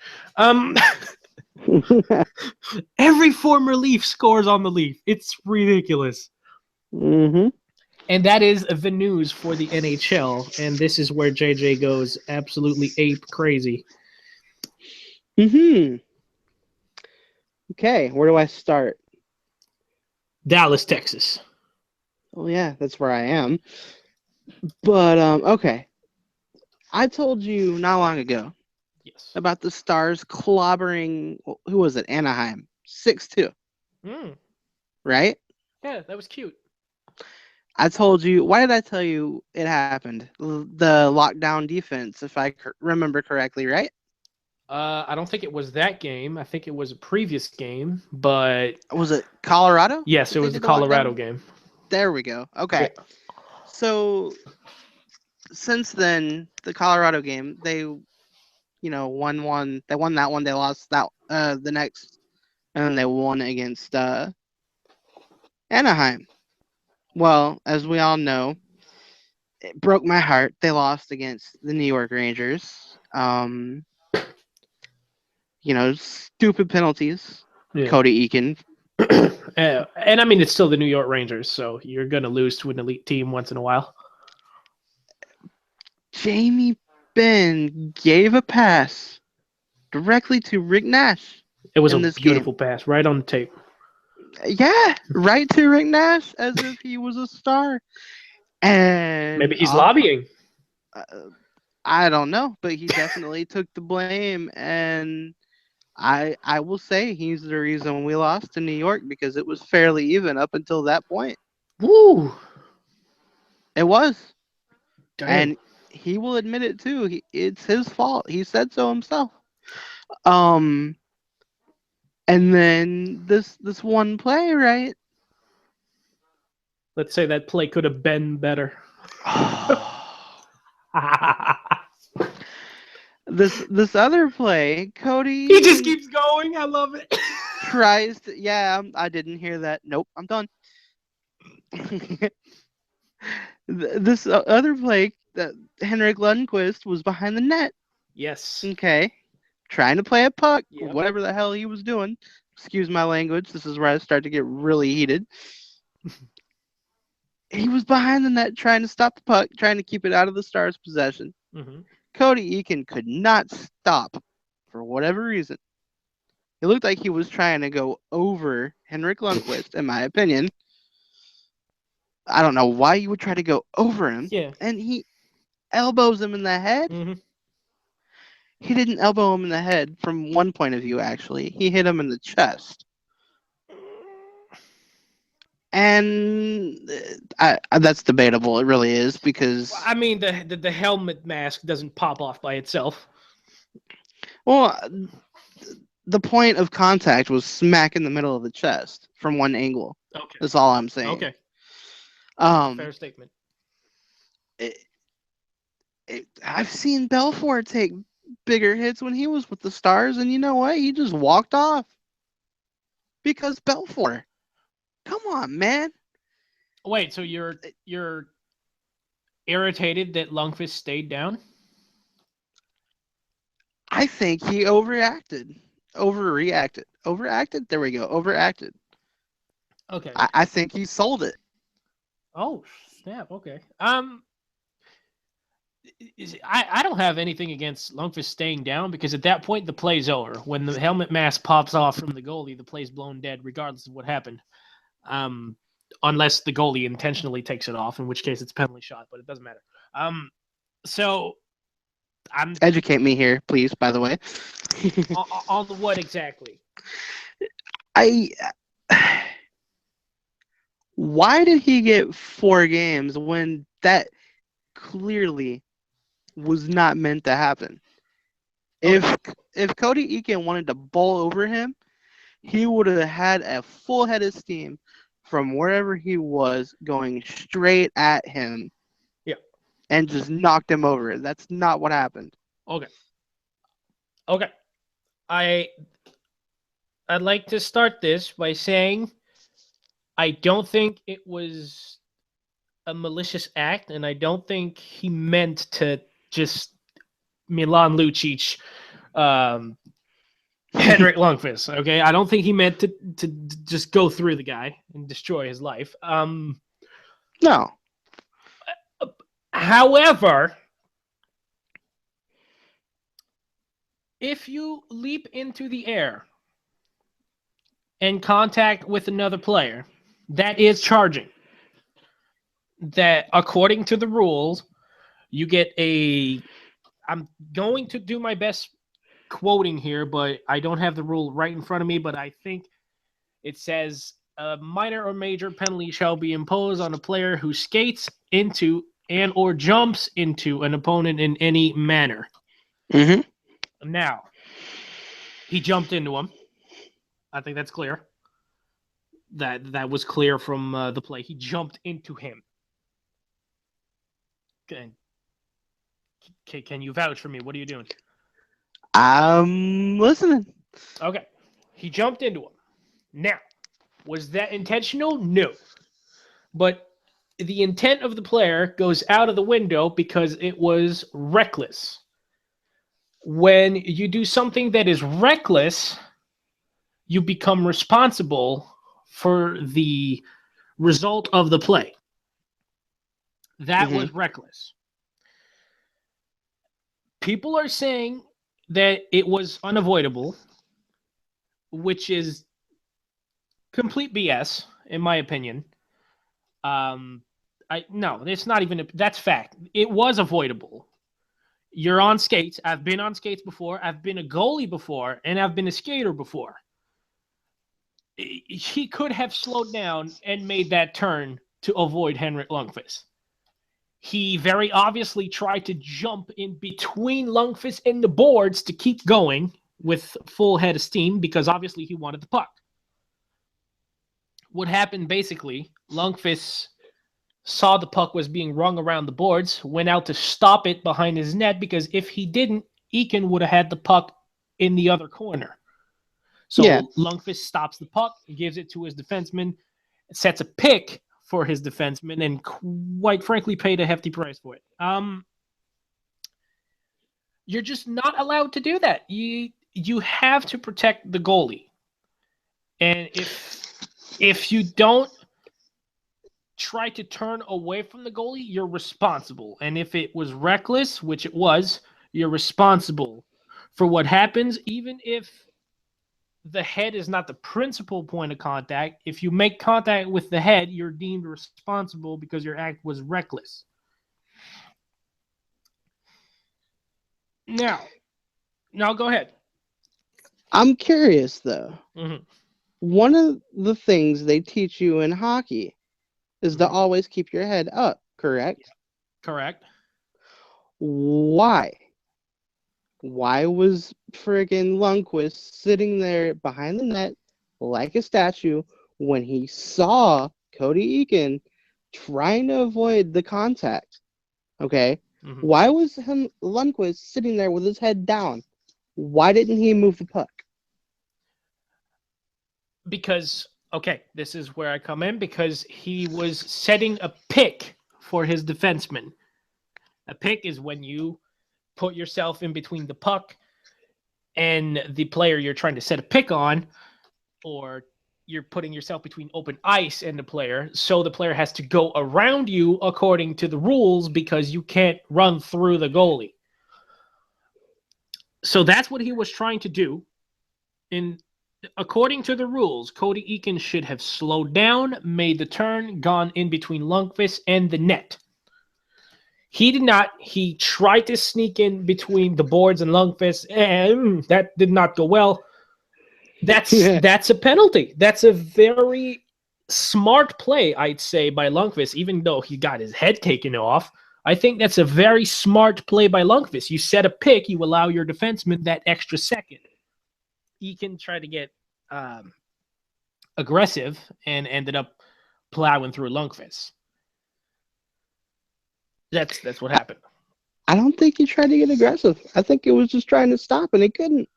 Every former Leaf scores on the Leaf. It's ridiculous. Mm-hmm. And that is the news for the NHL, and this is where JJ goes absolutely ape crazy. Mm-hmm. Okay, where do I start? Dallas, Texas. Oh yeah, that's where I am. But okay. I told you not long ago about the Stars clobbering, who was it? Anaheim. 6-2. Right? Yeah, that was cute. I told you, why did I tell you it happened? The lockdown defense, if I remember correctly, right? I don't think it was that game. I think it was a previous game, but... Was it Colorado? Yes, it was the Colorado game. There we go. Okay. Yeah. So, since then, the Colorado game, they, won one. They won that one. They lost that the next. And then they won against Anaheim. Well, as we all know, it broke my heart. They lost against the New York Rangers. Stupid penalties. Yeah. Cody Eakin. And I mean, it's still the New York Rangers, so you're going to lose to an elite team once in a while. Jamie Benn gave a pass directly to Rick Nash. It was a beautiful pass, right on the tape. Yeah, right to Rick Nash as if he was a star. And maybe he's lobbying. I don't know, but he definitely took the blame, and I will say he's the reason we lost to New York because it was fairly even up until that point. Woo! It was. Damn. And he will admit it too. It's his fault. He said so himself. And then this one play, right? Let's say that play could have been better. This other play, Cody. He just keeps going. I love it. Tries to, yeah, I didn't hear that. Nope, I'm done. This other play, that Henrik Lundqvist was behind the net. Yes. Okay. Trying to play a puck, whatever the hell he was doing. Excuse my language. This is where I start to get really heated. He was behind the net trying to stop the puck, trying to keep it out of the Stars' possession. Mm-hmm. Cody Eakin could not stop for whatever reason. It looked like he was trying to go over Henrik Lundqvist, in my opinion. I don't know why you would try to go over him. Yeah. And he elbows him in the head. Mm-hmm. He didn't elbow him in the head from one point of view, actually. He hit him in the chest. And that's debatable. It really is, because, I mean, the helmet mask doesn't pop off by itself. well, the point of contact was smack in the middle of the chest from one angle. Okay. That's all I'm saying. Okay. That's a fair statement. I've seen Belfort take bigger hits when he was with the Stars, and you know what? He just walked off. Because Belfort. Come on, man. Wait, so you're irritated that Lundqvist stayed down? I think he overreacted. Overacted? There we go. Overacted. Okay. I think he sold it. Oh, snap. Okay. I don't have anything against Lundqvist staying down, because at that point the play's over. When the helmet mask pops off from the goalie, the play's blown dead, regardless of what happened. Unless the goalie intentionally takes it off, in which case it's a penalty shot, but it doesn't matter. So I'm Educate me here, please, by the way. on the what exactly? Why did he get 4 games when that clearly was not meant to happen? Okay. If Cody Eakin wanted to bowl over him, he would have had a full head of steam from wherever he was going straight at him. Yeah. And just knocked him over. That's not what happened. Okay. I'd like to start this by saying I don't think it was a malicious act, and I don't think he meant to just Milan Lucic, Henrik Lundqvist. Okay, I don't think he meant to just go through the guy and destroy his life. No. However, if you leap into the air and contact with another player, that is charging. That, according to the rules, you get a... I'm going to do my best quoting here, but I don't have the rule right in front of me, but I think it says a minor or major penalty shall be imposed on a player who skates into and or jumps into an opponent in any manner. Mm-hmm. Now, he jumped into him. I think that's clear. That was clear from the play. He jumped into him. Can you vouch for me? What are you doing? I'm listening. Okay. He jumped into him. Now, was that intentional? No. But the intent of the player goes out of the window because it was reckless. When you do something that is reckless, you become responsible for the result of the play. That was reckless. People are saying that it was unavoidable, which is complete BS, in my opinion. No, it's not even. That's fact. It was avoidable. You're on skates. I've been on skates before. I've been a goalie before, and I've been a skater before. He could have slowed down and made that turn to avoid Henrik Lundqvist. He very obviously tried to jump in between Lundqvist and the boards to keep going with full head of steam because obviously he wanted the puck. What happened basically, Lundqvist saw the puck was being rung around the boards, went out to stop it behind his net because if he didn't, Eakin would have had the puck in the other corner. So Lundqvist stops the puck, gives it to his defenseman, sets a pick for his defenseman, and quite frankly paid a hefty price for it. You're just not allowed to do that. You have to protect the goalie. And if you don't try to turn away from the goalie, you're responsible. And if it was reckless, which it was, you're responsible for what happens, even if the head is not the principal point of contact. If you make contact with the head, you're deemed responsible because your act was reckless. Now go ahead. I'm curious though. Mm-hmm. One of the things they teach you in hockey is to always keep your head up, correct? Correct. Why? Why was friggin' Lundqvist sitting there behind the net like a statue when he saw Cody Eakin trying to avoid the contact? Okay? Mm-hmm. Why was Lundqvist sitting there with his head down? Why didn't he move the puck? Because, okay, this is where I come in, because he was setting a pick for his defenseman. A pick is when you put yourself in between the puck and the player you're trying to set a pick on, or you're putting yourself between open ice and the player, so the player has to go around you according to the rules because you can't run through the goalie. So that's what he was trying to do. And according to the rules, Cody Eakin should have slowed down, made the turn, gone in between Lundqvist and the net. He did not. He tried to sneak in between the boards and Lundqvist, and that did not go well. That's a penalty. That's a very smart play, I'd say, by Lundqvist, even though he got his head taken off. I think that's a very smart play by Lundqvist. You set a pick, you allow your defenseman that extra second. He can try to get aggressive and ended up plowing through Lundqvist. That's what happened. I don't think he tried to get aggressive. I think he was just trying to stop and he couldn't.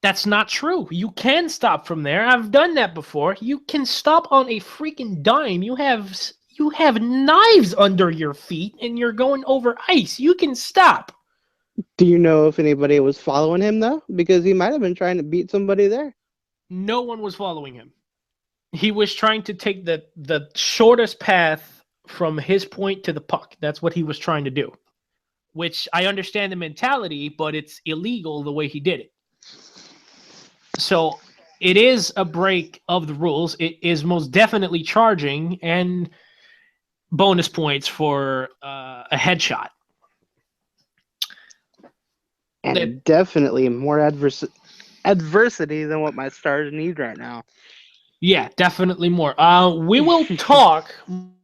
That's not true. You can stop from there. I've done that before. You can stop on a freaking dime. You have knives under your feet and you're going over ice. You can stop. Do you know if anybody was following him though? Because he might have been trying to beat somebody there. No one was following him. He was trying to take the shortest path from his point to the puck. That's what he was trying to do. Which I understand the mentality, but it's illegal the way he did it. So it is a break of the rules. It is most definitely charging and bonus points for a headshot. And definitely more adversity than what my Stars need right now. Yeah, definitely more. We will talk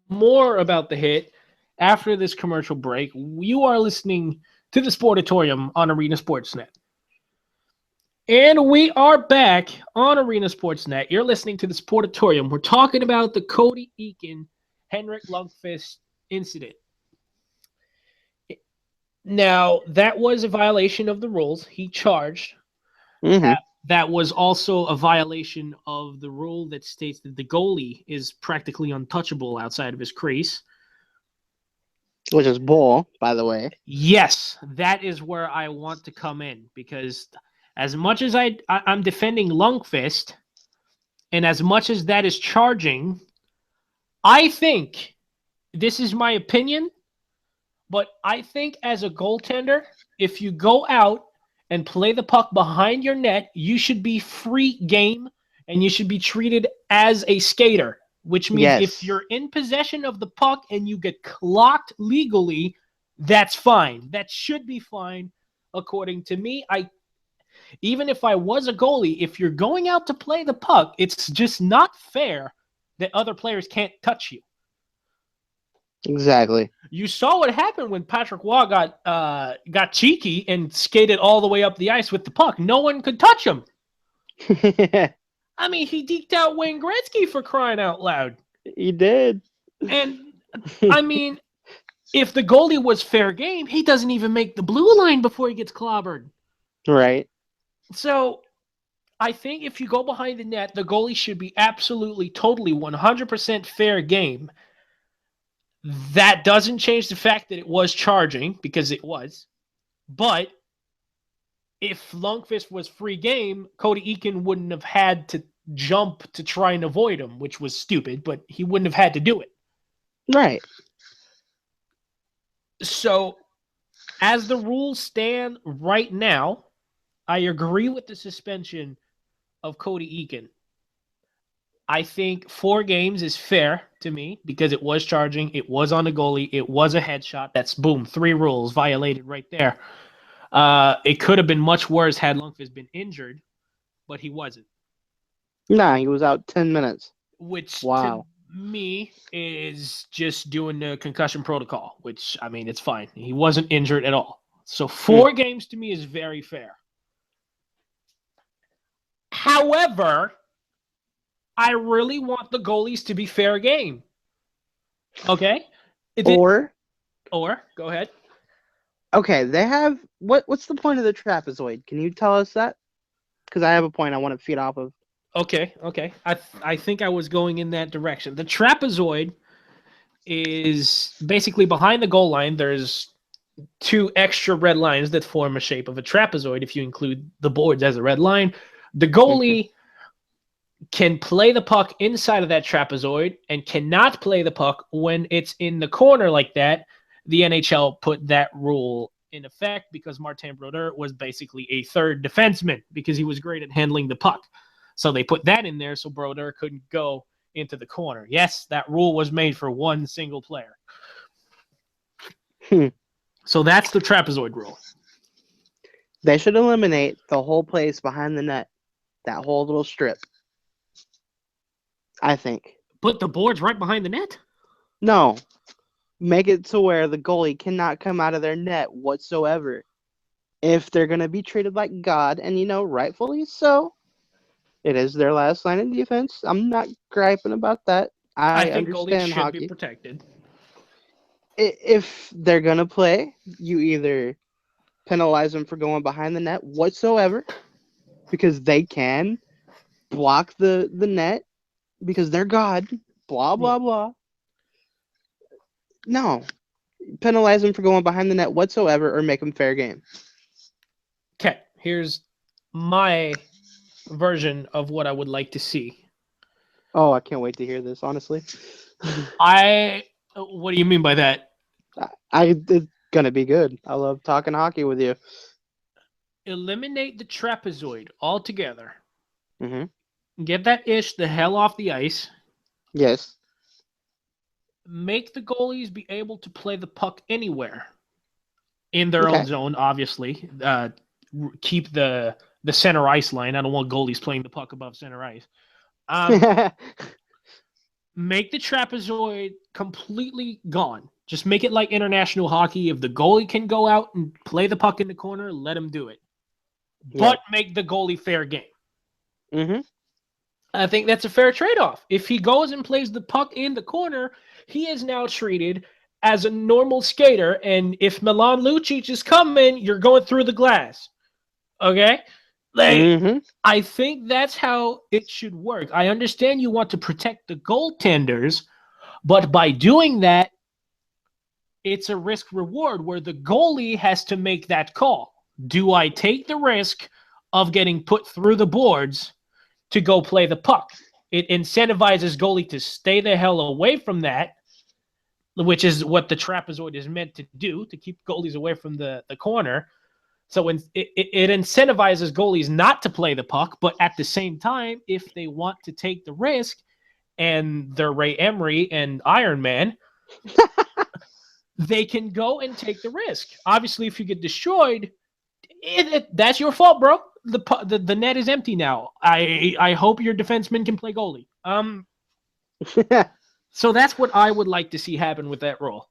more about the hit after this commercial break. You are listening to the Sportatorium on Arena Sportsnet. And we are back on Arena Sportsnet. You're listening to the Sportatorium. We're talking about the Cody Eakin, Henrik Lundqvist incident. Now, that was a violation of the rules. He charged. Mm-hmm. That was also a violation of the rule that states that the goalie is practically untouchable outside of his crease. Which is bull, by the way. Yes, that is where I want to come in, because as much as I'm defending Lundqvist, and as much as that is charging, I think, this is my opinion, but I think as a goaltender, if you go out and play the puck behind your net, you should be free game and you should be treated as a skater, which means if you're in possession of the puck and you get clocked legally, that's fine. That should be fine, according to me. Even if I was a goalie, if you're going out to play the puck, it's just not fair that other players can't touch you. Exactly. You saw what happened when Patrick Waugh got cheeky and skated all the way up the ice with the puck. No one could touch him. I mean, he deked out Wayne Gretzky, for crying out loud. He did. And, I mean, if the goalie was fair game, he doesn't even make the blue line before he gets clobbered. Right. So, I think if you go behind the net, the goalie should be absolutely, totally, 100% fair game. That doesn't change the fact that it was charging, because it was. But if Lundqvist was free game, Cody Eakin wouldn't have had to jump to try and avoid him, which was stupid, but he wouldn't have had to do it. Right. So, as the rules stand right now, I agree with the suspension of Cody Eakin. I think 4 games is fair to me because it was charging, it was on the goalie, it was a headshot. That's boom, 3 rules violated right there. It could have been much worse had Lundqvist been injured, but he wasn't. Nah, he was out 10 minutes. Which Wow. to me is just doing the concussion protocol, which, I mean, it's fine. He wasn't injured at all. So 4 games to me is very fair. However, I really want the goalies to be fair game. Okay? Or Go ahead. okay, they have what's the point of the trapezoid? Can you tell us that? Because I have a point I want to feed off of. Okay. I think I was going in that direction. The trapezoid is basically behind the goal line. There's 2 extra red lines that form a shape of a trapezoid if you include the boards as a red line. The goalie can play the puck inside of that trapezoid and cannot play the puck when it's in the corner like that. The NHL put that rule in effect because Martin Brodeur was basically a third defenseman because he was great at handling the puck. So they put that in there so Brodeur couldn't go into the corner. Yes, that rule was made for one single player. So that's the trapezoid rule. They should eliminate the whole place behind the net, that whole little strip. I think. Put the boards right behind the net? No. Make it to where the goalie cannot come out of their net whatsoever. If they're going to be treated like God, and rightfully so, it is their last line of defense. I'm not griping about that. I think goalies understand should hockey. be protected. If they're going to play, you either penalize them for going behind the net whatsoever, because they can block the net, because they're God, blah, blah, blah. No. Penalize them for going behind the net whatsoever or make them fair game. Okay, here's my version of what I would like to see. Oh, I can't wait to hear this, honestly. What do you mean by that? It's going to be good. I love talking hockey with you. Eliminate the trapezoid altogether. Mm-hmm. Get that ish the hell off the ice. Yes. Make the goalies be able to play the puck anywhere in their own zone, obviously. Keep the center ice line. I don't want goalies playing the puck above center ice. Make the trapezoid completely gone. Just make it like international hockey. If the goalie can go out and play the puck in the corner, let him do it. But make the goalie fair game. Mm-hmm. I think that's a fair trade-off. If he goes and plays the puck in the corner, he is now treated as a normal skater. And if Milan Lucic is coming, you're going through the glass. Okay? I think that's how it should work. I understand you want to protect the goaltenders, but by doing that, it's a risk-reward where the goalie has to make that call. Do I take the risk of getting put through the boards to go play the puck? It incentivizes goalie to stay the hell away from that, which is what the trapezoid is meant to do, to keep goalies away from the corner. So it incentivizes goalies not to play the puck, but at the same time, if they want to take the risk, and they're Ray Emery and Iron Man, they can go and take the risk. Obviously, if you get destroyed, that's your fault, bro. The net is empty now. I hope your defenseman can play goalie. So that's what I would like to see happen with that rule.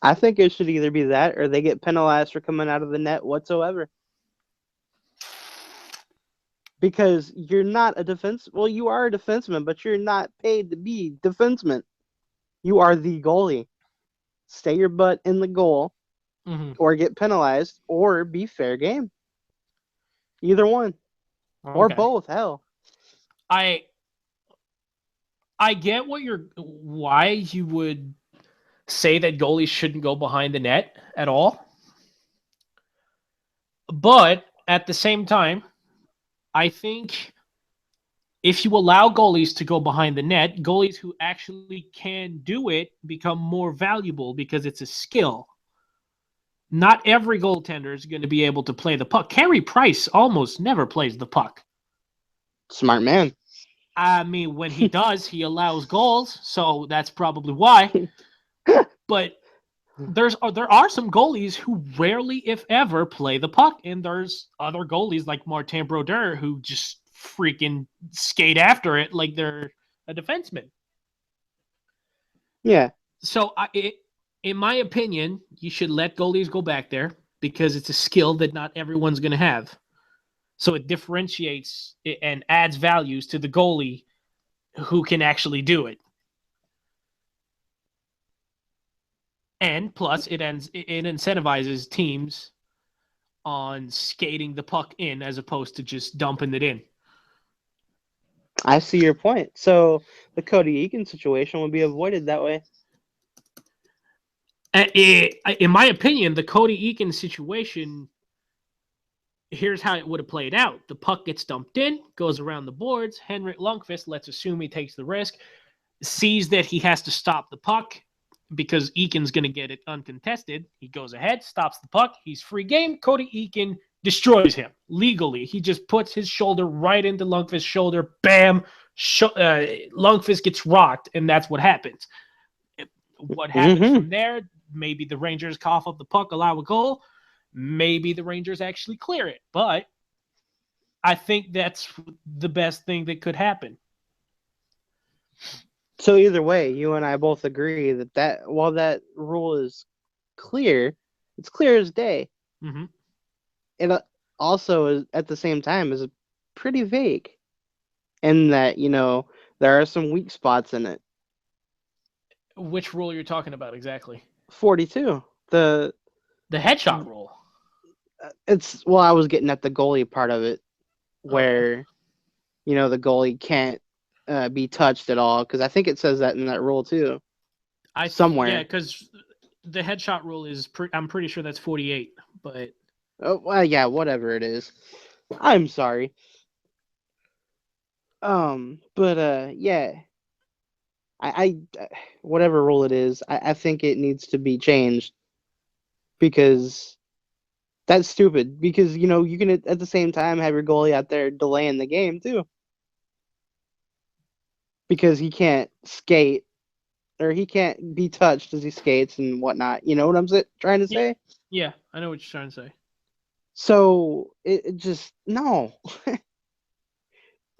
I think it should either be that or they get penalized for coming out of the net whatsoever. Because you're not a well, you are a defenseman, but you're not paid to be defenseman. You are the goalie. Stay your butt in the goal, or get penalized, or be fair game. Either one. Okay. Or both, hell. I get why you would say that goalies shouldn't go behind the net at all. But at the same time, I think if you allow goalies to go behind the net, goalies who actually can do it become more valuable because it's a skill, Not every goaltender is going to be able to play the puck. Carey Price almost never plays the puck. Smart man. I mean, when he does, he allows goals, so that's probably why. But there are some goalies who rarely, if ever, play the puck, and there's other goalies like Martin Brodeur who just freaking skate after it like they're a defenseman. Yeah. So, in my opinion, you should let goalies go back there because it's a skill that not everyone's going to have. So it differentiates and adds values to the goalie who can actually do it. And plus, it incentivizes teams on skating the puck in as opposed to just dumping it in. I see your point. So the Cody Eakin situation would be avoided that way. In my opinion, the Cody Eakin situation, here's how it would have played out. The puck gets dumped in, goes around the boards. Henrik Lundqvist, let's assume he takes the risk, sees that he has to stop the puck because Eakin's going to get it uncontested. He goes ahead, stops the puck. He's free game. Cody Eakin destroys him legally. He just puts his shoulder right into Lundqvist's shoulder. Bam! Lundqvist gets rocked, and that's what happens. What happens from there? Maybe the Rangers cough up the puck, allow a goal. Maybe the Rangers actually clear it. But I think that's the best thing that could happen. So either way, you and I both agree that while that rule is clear, it's clear as day. Mm-hmm. It also is at the same time is pretty vague, in that there are some weak spots in it. Which rule are you talking about exactly? 42. The headshot rule. I was getting at the goalie part of it, where the goalie can't be touched at all, because I think it says that in that rule too. Somewhere. Yeah, because the headshot rule is I'm pretty sure that's 48, but yeah, whatever it is. I'm sorry. But yeah, I whatever rule it is, I think it needs to be changed, because that's stupid. Because you can at the same time have your goalie out there delaying the game too, because he can't skate, or he can't be touched as he skates and whatnot. You know what I'm trying to say? Yeah, I know what you're trying to say. So it just no.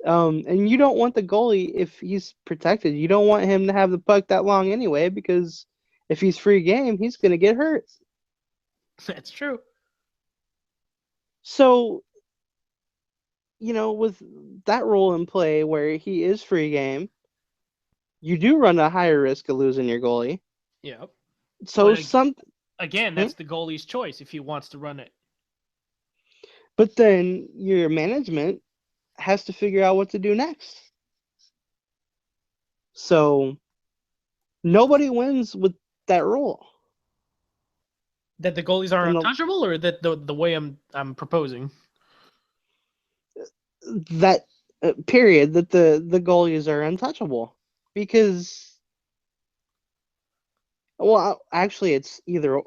And you don't want the goalie, if he's protected, you don't want him to have the puck that long anyway, because if he's free game, he's going to get hurt. That's true. So, with that rule in play where he is free game, you do run a higher risk of losing your goalie. Yeah. So that's the goalie's choice if he wants to run it. But then your management has to figure out what to do next. So nobody wins with that rule. That the goalies are untouchable, or that the way I'm proposing? That period, that the goalies are untouchable. Because, well, actually, it's either.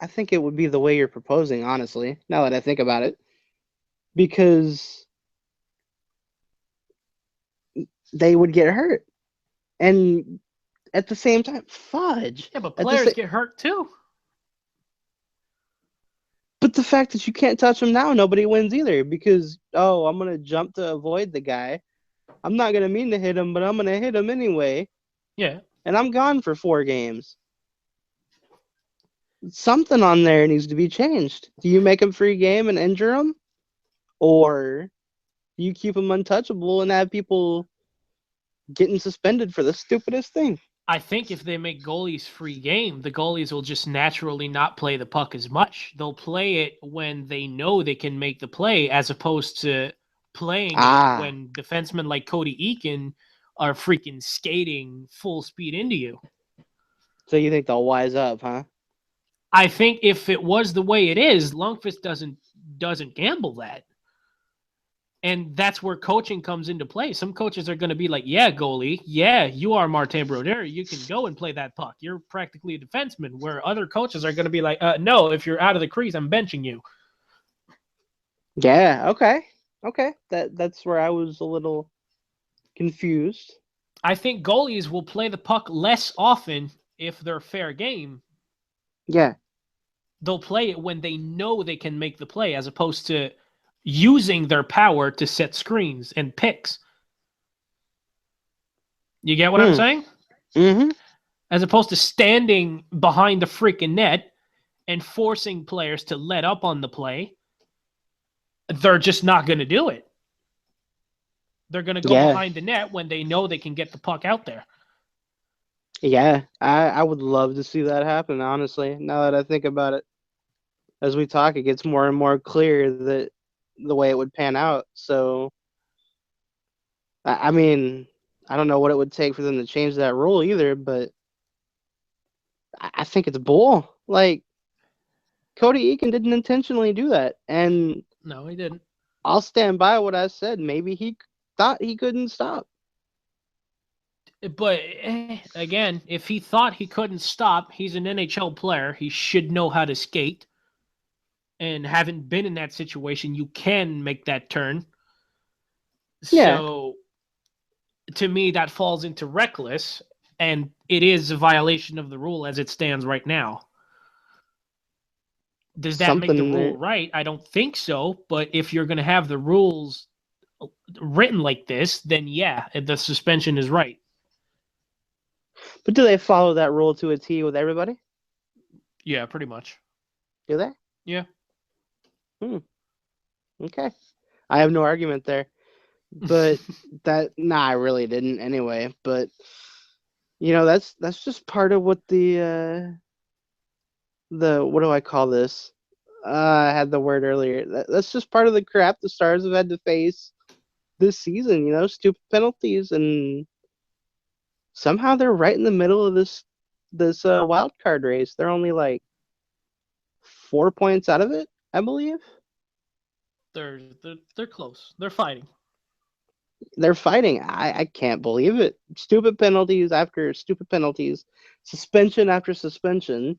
I think it would be the way you're proposing, honestly, now that I think about it. Because they would get hurt. And at the same time, fudge. Yeah, but players get hurt too. But the fact that you can't touch them now, nobody wins either, because, I'm going to jump to avoid the guy. I'm not going to mean to hit him, but I'm going to hit him anyway. Yeah. And I'm gone for 4 games. Something on there needs to be changed. Do you make him free game and injure him? Or do you keep him untouchable and have people getting suspended for the stupidest thing? I think if they make goalies free game, the goalies will just naturally not play the puck as much. They'll play it when they know they can make the play, as opposed to playing it when defensemen like Cody Eakin are freaking skating full speed into you. So you think they'll wise up, huh? I think if it was the way it is, Lundqvist doesn't gamble that. And that's where coaching comes into play. Some coaches are going to be like, yeah, goalie, yeah, you are Martin Brodeur. You can go and play that puck. You're practically a defenseman. Where other coaches are going to be like, no, if you're out of the crease, I'm benching you. Yeah, okay. Okay. That's where I was a little confused. I think goalies will play the puck less often if they're fair game. Yeah. They'll play it when they know they can make the play, as opposed to using their power to set screens and picks. You get what I'm saying? Mm-hmm. As opposed to standing behind the freaking net and forcing players to let up on the play, they're just not going to do it. They're going to go Yeah. behind the net when they know they can get the puck out there. Yeah. I would love to see that happen, honestly, now that I think about it. As we talk, it gets more and more clear that the way it would pan out. So, I mean, I don't know what it would take for them to change that rule either, but I think it's bull. Like, Cody Eakin didn't intentionally do that. And No, he didn't. I'll stand by what I said. Maybe he thought he couldn't stop. But again, if he thought he couldn't stop, he's an NHL player. He should know how to skate. And having been in that situation, you can make that turn. Yeah. So to me, that falls into reckless, and it is a violation of the rule as it stands right now. Does that make the Something rule there. right? I don't think so. But if you're going to have the rules written like this, then yeah, the suspension is right. But do they follow that rule to a T with everybody? Yeah, pretty much. Do they? Yeah. Okay. I have no argument there. But I really didn't anyway. But that's just part of what the what do I call this? I had the word earlier. That's just part of the crap the Stars have had to face this season. Stupid penalties, and somehow they're right in the middle of this wild card race. They're only like 4 points out of it, I believe. They're close. They're fighting. They're fighting. I can't believe it. Stupid penalties after stupid penalties, suspension after suspension,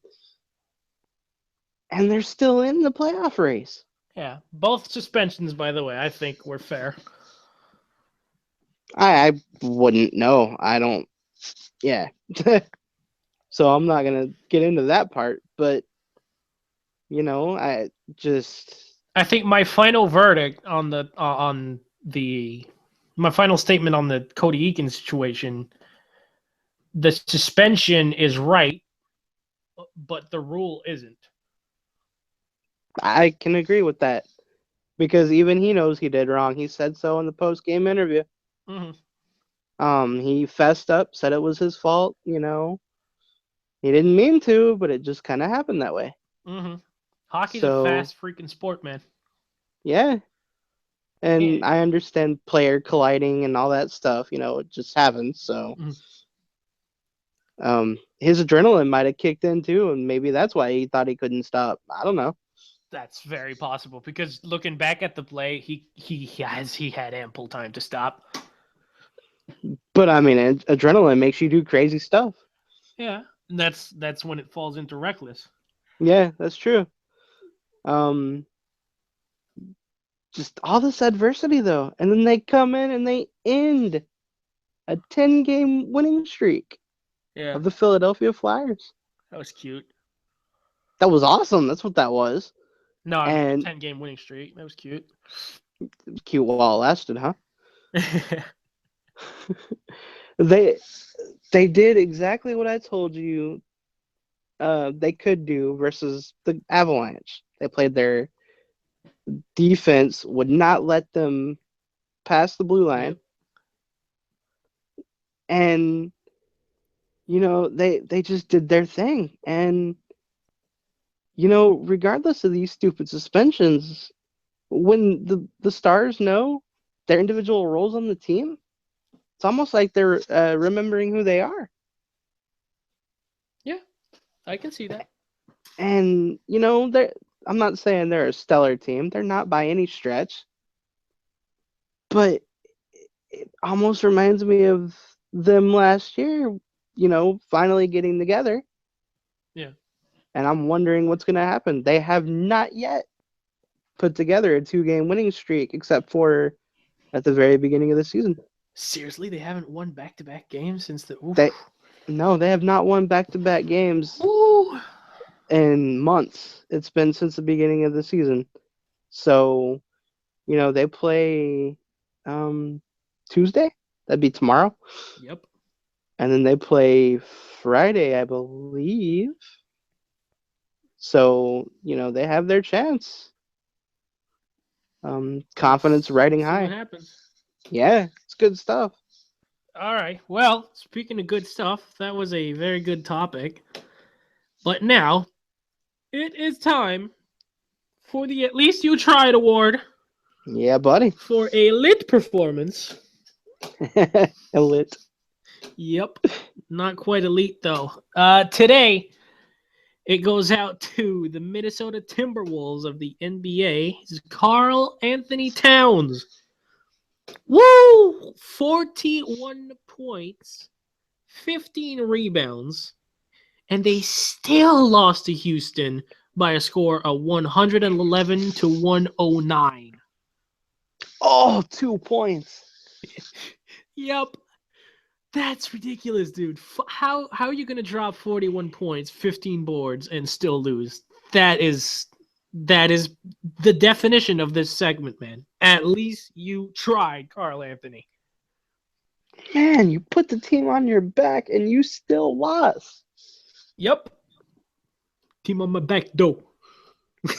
and they're still in the playoff race. Yeah, both suspensions, by the way, I think were fair. I wouldn't know. I don't. Yeah. So I'm not gonna get into that part, but I just. I think my final verdict on my final statement on the Cody Eakin situation, the suspension is right, but the rule isn't. I can agree with that because even he knows he did wrong. He said so in the post game interview. Mm-hmm. He fessed up, said it was his fault. He didn't mean to, but it just kind of happened that way. Mm-hmm. Hockey's a fast freaking sport, man. Yeah. And I understand player colliding and all that stuff. It just happens. So, his adrenaline might have kicked in too, and maybe that's why he thought he couldn't stop. I don't know. That's very possible because looking back at the play, he had ample time to stop. But I mean, adrenaline makes you do crazy stuff. Yeah, and that's when it falls into reckless. Yeah, that's true. Just all this adversity though, and then they come in and they end a 10-game winning streak of the Philadelphia Flyers. That was cute. That was awesome. That's what that was. No, I mean, 10-game winning streak. That was cute. Cute while it lasted, huh? They did exactly what I told you they could do versus the Avalanche. They played their defense, would not let them pass the blue line. Yep. And they just did their thing. And regardless of these stupid suspensions, when the Stars know their individual roles on the team, it's almost like they're remembering who they are. Yeah, I can see that. And I'm not saying they're a stellar team. They're not by any stretch. but it almost reminds me of them last year, finally getting together. Yeah. And I'm wondering what's going to happen. They have not yet put together a 2-game winning streak, except for at the very beginning of the season. Seriously, they haven't won back-to-back games since the. Oof. They have not won back-to-back games Ooh. in months. It's been since the beginning of the season. So, they play Tuesday. That'd be tomorrow. Yep. And then they play Friday, I believe. So, they have their chance. Confidence riding See what high. happens. Yeah, it's good stuff. All right. Well, speaking of good stuff, that was a very good topic. But now, it is time for the At Least You Tried award Yeah, buddy. for a lit performance. Lit. Yep. Not quite elite, though. Today, it goes out to the Minnesota Timberwolves of the NBA. It's Karl Anthony Towns. Woo! 41 points, 15 rebounds, and they still lost to Houston by a score of 111 to 109. Oh, 2 points. Yep. That's ridiculous, dude. How are you going to drop 41 points, 15 boards, and still lose? That is the definition of this segment, man. At least you tried, Karl Anthony. Man, you put the team on your back and you still lost. Yep. Team on my back, though.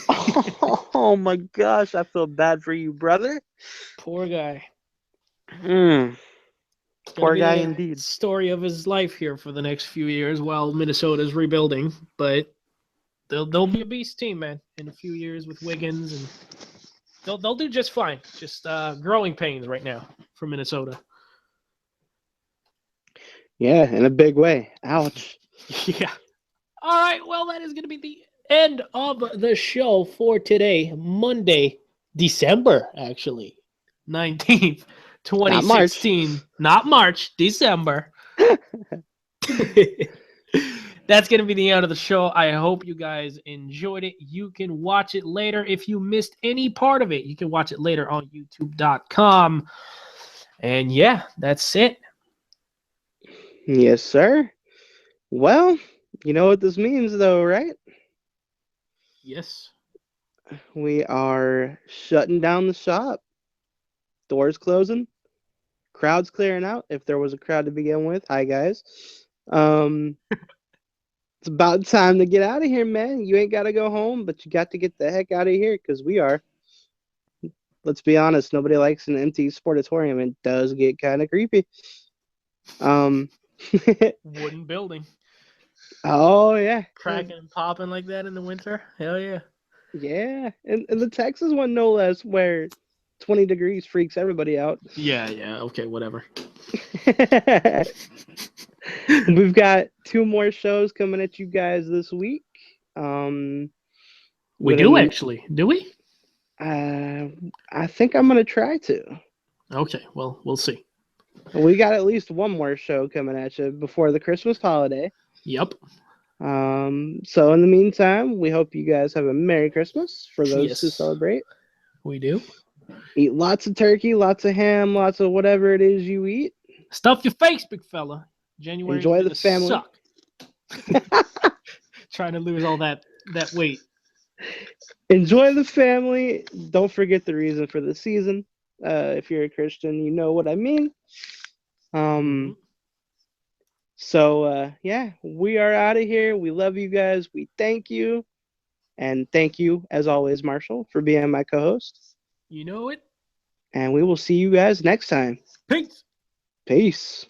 Oh my gosh, I feel bad for you, brother. Poor guy. Poor guy indeed. Story of his life here for the next few years while Minnesota's rebuilding, but they'll be a beast team, man, in a few years with Wiggins, and they'll do just fine. Just growing pains right now for Minnesota. Yeah, in a big way. Ouch. Yeah. All right. Well, that is going to be the end of the show for today, Monday, December, actually, 19th, 2016. Not March, December. That's going to be the end of the show. I hope you guys enjoyed it. You can watch it later. If you missed any part of it, you can watch it later on youtube.com. And yeah, that's it. Yes, sir. Well, you know what this means, though, right? Yes. We are shutting down the shop. Doors closing. Crowd's clearing out. If there was a crowd to begin with. Hi, guys. It's about time to get out of here, man. You ain't got to go home, but you got to get the heck out of here because we are. Let's be honest. Nobody likes an empty sportatorium. It does get kind of creepy. Wooden building. Oh, yeah. Cracking and popping like that in the winter. Hell yeah. Yeah. And the Texas one, no less, where 20 degrees freaks everybody out. Yeah. Okay, whatever. We've got 2 more shows coming at you guys this week. We do actually. Do we? I think I'm going to try to. Okay, well, we'll see. We got at least 1 more show coming at you before the Christmas holiday. Yep. So in the meantime, we hope you guys have a Merry Christmas for those who celebrate. We do. Eat lots of turkey, lots of ham, lots of whatever it is you eat. Stuff your face, big fella. January. Enjoy the family. Suck. Trying to lose all that weight. Enjoy the family. Don't forget the reason for the season. If you're a Christian, you know what I mean. So yeah, we are out of here. We love you guys. We thank you. And thank you, as always, Marshall, for being my co-host. You know it. And we will see you guys next time. Peace. Peace.